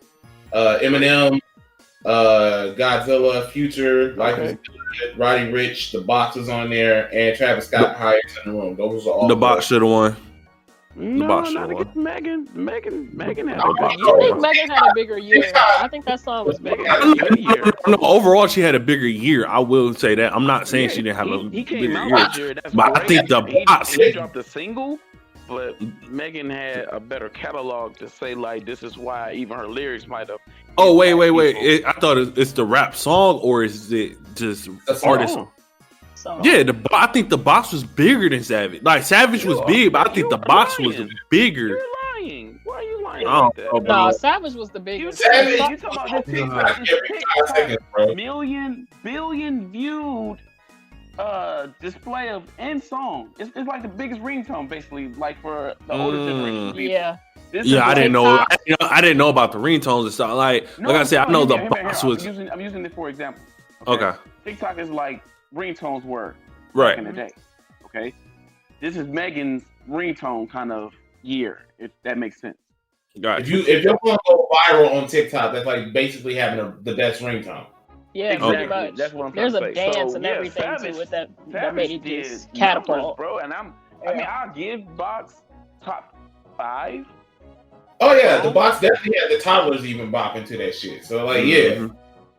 Eminem, Godzilla, Future, Life is Good, Roddy Ricch, The Box was on there, and Travis Scott highest in the room. Those are all. The Box should have won. No, not against Megan. Megan had a big year. I think Megan had a bigger year. I think that song was bigger. No, overall, she had a bigger year. I will say that. I'm not saying she didn't have a he bigger came out year. this year. That's but great. I think The Box. He dropped a single, but Megan had a better catalog to say, like, this is why even her lyrics might have. Oh, wait. I thought it's the rap song, or is it just artist? Yeah, I think The Box was bigger than Savage. Like, Savage was big, but I think The Box was bigger. You're lying. Why are you lying? I don't like that. know, bro. No, Savage was the biggest. Savage. You talking about this Every TikTok 5 seconds, bro. billion viewed display of end song. It's like the biggest ringtone, basically, like for the older generation people. Yeah. This Yeah, is I didn't know. TikTok. I didn't know about the ringtones and stuff. Like I said, I know the box was I'm using it for example. okay. TikTok is like ringtones were Right. back in the day. Okay, this is Megan's ringtone kind of year. If that makes sense. Got If you're going to go viral on TikTok, that's like basically having the best ringtone. Yeah, Exactly. pretty much. That's what I'm There's trying a to say. dance So, and yeah, everything Savage- to it that Savage made it did this numbers, catapult. bro. And I mean, I'll give Box top 5. Oh yeah, the box definitely had the toddlers even bopping to that shit. So like, yeah,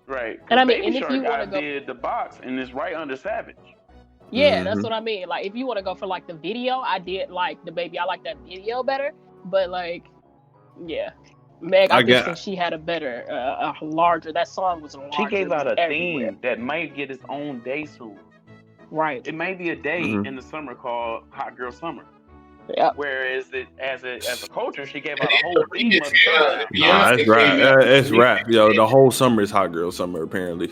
Right. And I mean, Baby and if Shark you wanna guy go- did the Box, and it's right under Savage. Yeah, that's what I mean. Like, if you want to go for like the video, I did like the baby. I like that video better, but like, yeah, Meg, I just think she had a better, a larger. That song was larger. She gave out a everywhere. theme that might get its own day soon. Right. It may be a day in the summer called Hot Girl Summer. Yeah. Whereas as a culture, she gave out a whole theme of the summer. Nah, it's rap. It's rap. Yo, the whole summer is Hot Girl Summer. Apparently,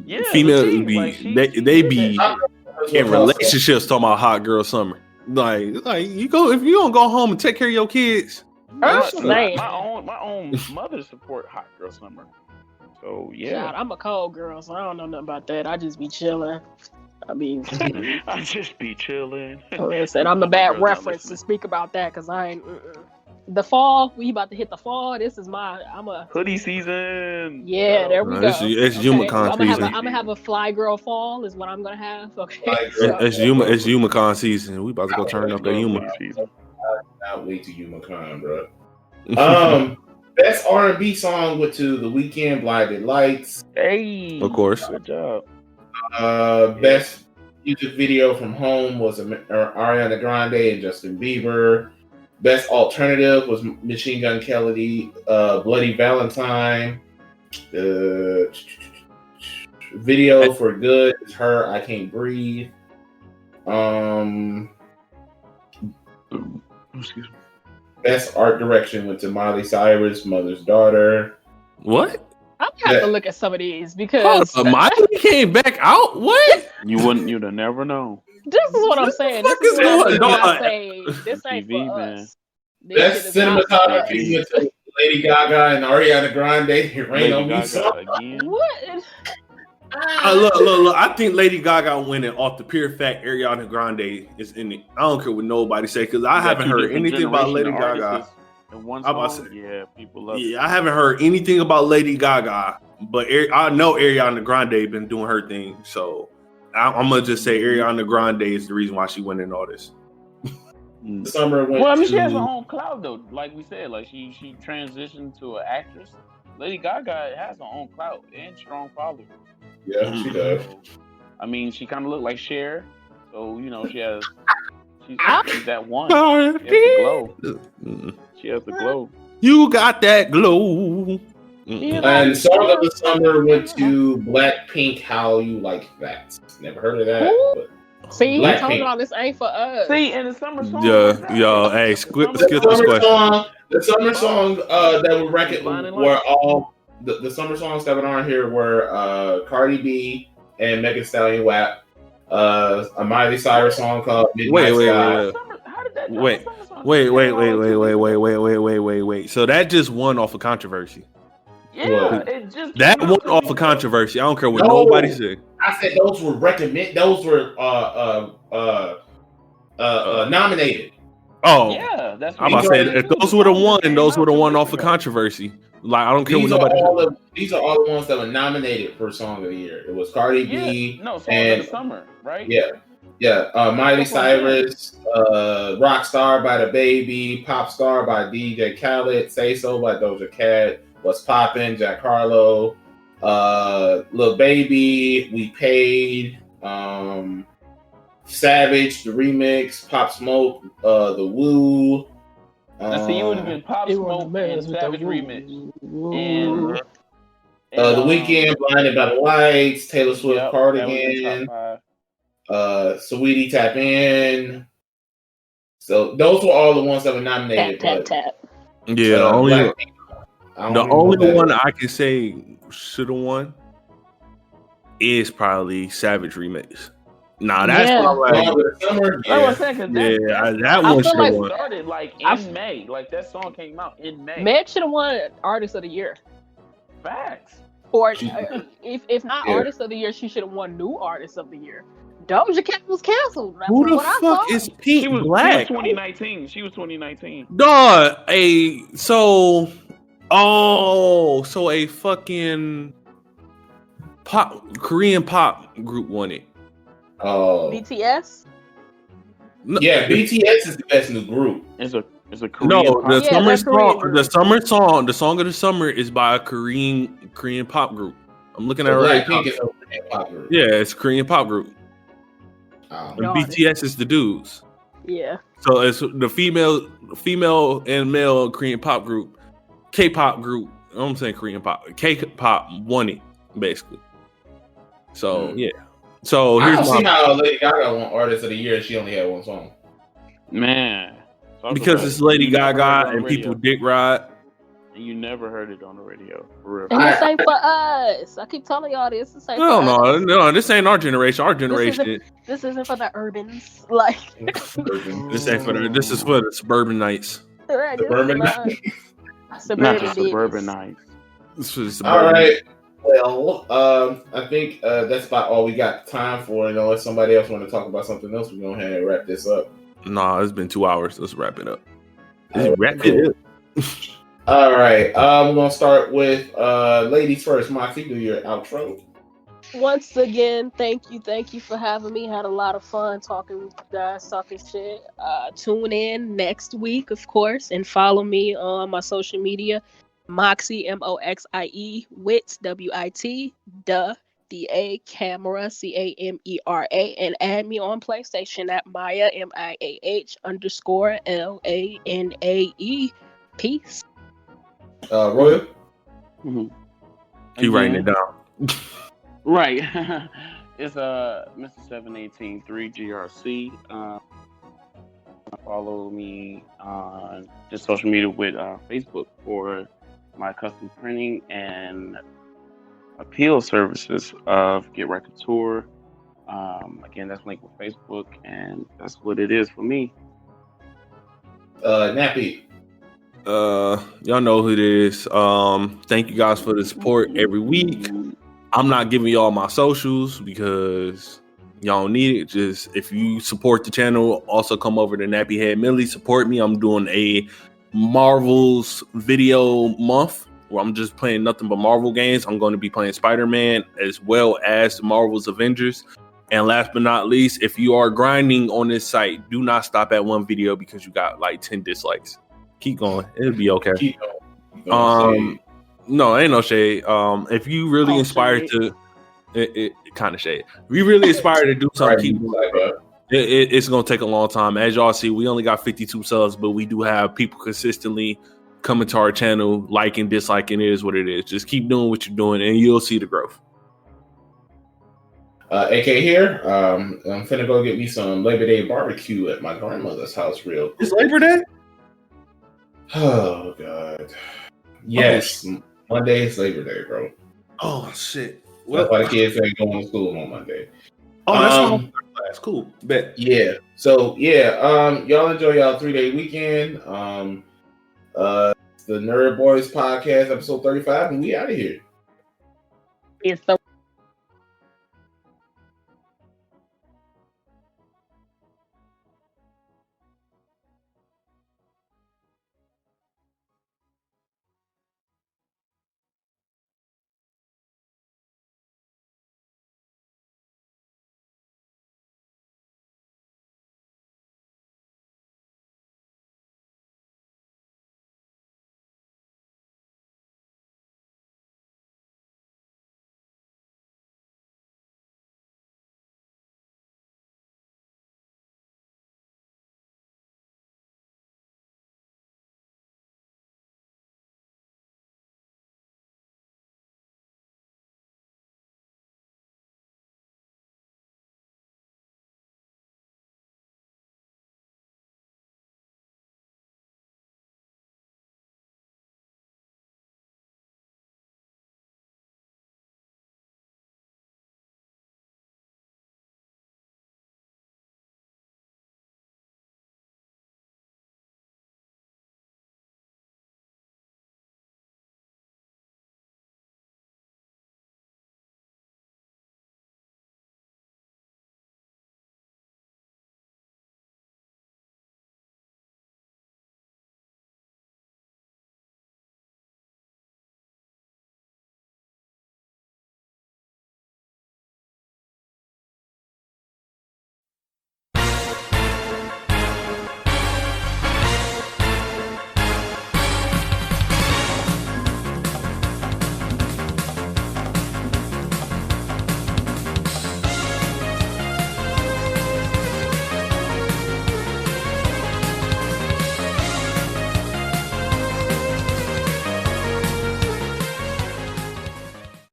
Yeah, females the be theme, like, they be That's in what I'm saying. relationships talking about Hot Girl Summer. Like you go if you don't go home and take care of your kids. My own mother support Hot Girl Summer. So yeah, God, I'm a cold girl, so I don't know nothing about that. I just be chilling. I mean, I just be chilling. listen, I'm the bad reference to speak about that because I ain't. The fall, we about to hit the fall. This is I'm a hoodie season. Yeah, there we go. It's Yumacon season. I'm gonna have a fly girl fall is what I'm gonna have. Okay. It's Yumacon season. We about to go turn up the Yuma. Not wait to Yumacon, bro. Best R&B song went to The Weeknd, Blinded Lights. Hey, Of course. Good job. Best music video from Home was Ariana Grande and Justin Bieber. Best alternative was Machine Gun Kelly, Bloody Valentine. Video for Good is Her, I Can't Breathe. Excuse me. Best art direction went to Miley Cyrus, Mother's Daughter. What? I'm gonna have to look at some of these because Miley came back out. What? You'd have never known. This is what I'm saying. This is what I say. This ain't TV, for man. us. Best cinematography went to Lady Gaga and Ariana Grande. Rain on Me song. What? Look. I think Lady Gaga winning off the pure fact Ariana Grande is in it. I don't care what nobody say because I haven't heard anything about Lady Gaga. Yeah, people love it. Yeah, I haven't heard anything about Lady Gaga, but I know Ariana Grande been doing her thing. So I'm gonna just say Ariana Grande is the reason why she winning all this. Summer went Well, I mean, she has her own cloud though. Like we said, like she transitioned to an actress. Lady Gaga has her own clout and strong following. Yeah, she does. I mean, she kind of looked like Cher, so you know she's that one. She has the glow. You got that glow. And Song of the Summer went to Blackpink. How You Like That? Never heard of that. But See, he told y'all this ain't for us. See, in the summer song. Yo, hey, skip this question. The summer songs that were were all the summer songs that were on here were Cardi B and Megan Thee Stallion WAP. A Miley Cyrus song called Midnight Sky. Wait. So that just won off of controversy. Yeah, it just that won off of controversy. I don't care what nobody said. I said those were nominated. Oh, yeah, that's I'm about to say if those would have won, those would have won off of controversy. Like I don't care what nobody said. These are all the ones that were nominated for Song of the Year. It was Cardi B, Song of the Summer, right? Yeah. Miley Cyrus, Rockstar by The Baby, Pop Star by DJ Khaled, Say So by Doja Cat, What's Poppin', Jack Harlow, Lil Baby, We Paid, Savage, the remix, Pop Smoke, the Woo. So you would have been Pop Smoke and Savage remix. And The Weeknd, Blinded by the Lights, Taylor Swift, Cardigan, Saweetie, Tap In. So those were all the ones that were nominated. Tap. Yeah, the only one I can say should have won is probably Savage Remix. Nah, that's summer. Yeah, that one should have won. Started like in May. Like that song came out in May. Meg should have won Artist of the Year. Facts. Or if not Artist of the Year, she should have won New Artist of the Year. Doja Cat was canceled. Who the fuck is Pink Black? She was 2019. Dog, so a fucking Korean pop group won it. Oh, BTS. No. Yeah, BTS is the best new group. It's a Korean pop. The song of the summer is by a Korean pop group. I'm looking at it right now. Yeah, it's a Korean pop group. And BTS is the dudes. Yeah. So it's the female and male Korean pop group, K-pop group. I'm saying Korean pop. K-pop won it basically. So yeah. So I don't see how Lady Gaga won Artist of the Year and she only had one song. Man, because it's Lady Gaga and people dick ride. You never heard it on the radio, for real. And this ain't for us. I keep telling y'all this. This ain't for us. No, this ain't our generation. Our generation. This isn't for the urbans. Like this ain't for the. This is for the suburbanites. Right, Suburbanites. All right. Well, I think that's about all we got time for. And unless somebody else want to talk about something else, we're going to wrap this up. Nah, it's been 2 hours. Let's wrap it up. Wrap it up. All right. We're going to start with ladies first. Moxie, do your outro. Once again, thank you for having me. Had a lot of fun talking with you guys, talking shit. Tune in next week, of course, and follow me on my social media. Moxie, Moxie, Wits, WIT, DA, Camera, CAMERA, and add me on PlayStation at Maya, MIAH_LANAE. Peace. Royal? Mm-hmm. He writing it down. Right. It's Mr. 718 3GRC. Follow me on just social media with Facebook for my custom printing and appeal services of Get Record Tour. Again, that's linked with Facebook, and that's what it is for me. Nappy. Y'all know who it is. Thank you guys for the support every week. I'm not giving y'all my socials because y'all don't need it. Just if you support the channel, also come over to Nappy Head Millie, support me. I'm doing a Marvel's video month where I'm just playing nothing but Marvel games. I'm going to be playing Spider-Man as well as Marvel's Avengers. And last but not least, if you are grinding on this site, do not stop at one video because you got like 10 dislikes. Keep going. It'll be okay. Keep going. No, ain't no shade. If you really inspired to, it kind of shade. If you really inspired to do something, keep it's gonna take a long time. As y'all see, we only got 52 subs, but we do have people consistently coming to our channel, liking, disliking. It is what it is. Just keep doing what you're doing, and you'll see the growth. AK here. I'm finna go get me some Labor Day barbecue at my grandmother's house. Real. It's Labor Day. Oh God. Yes. Monday is Labor Day, bro. Oh shit! That's why the kids ain't going to school on Monday. Oh, that's cool. Bet. Yeah. So yeah. Y'all enjoy y'all 3-day weekend. The Nerd Boys Podcast, episode 35, and we out of here. It's so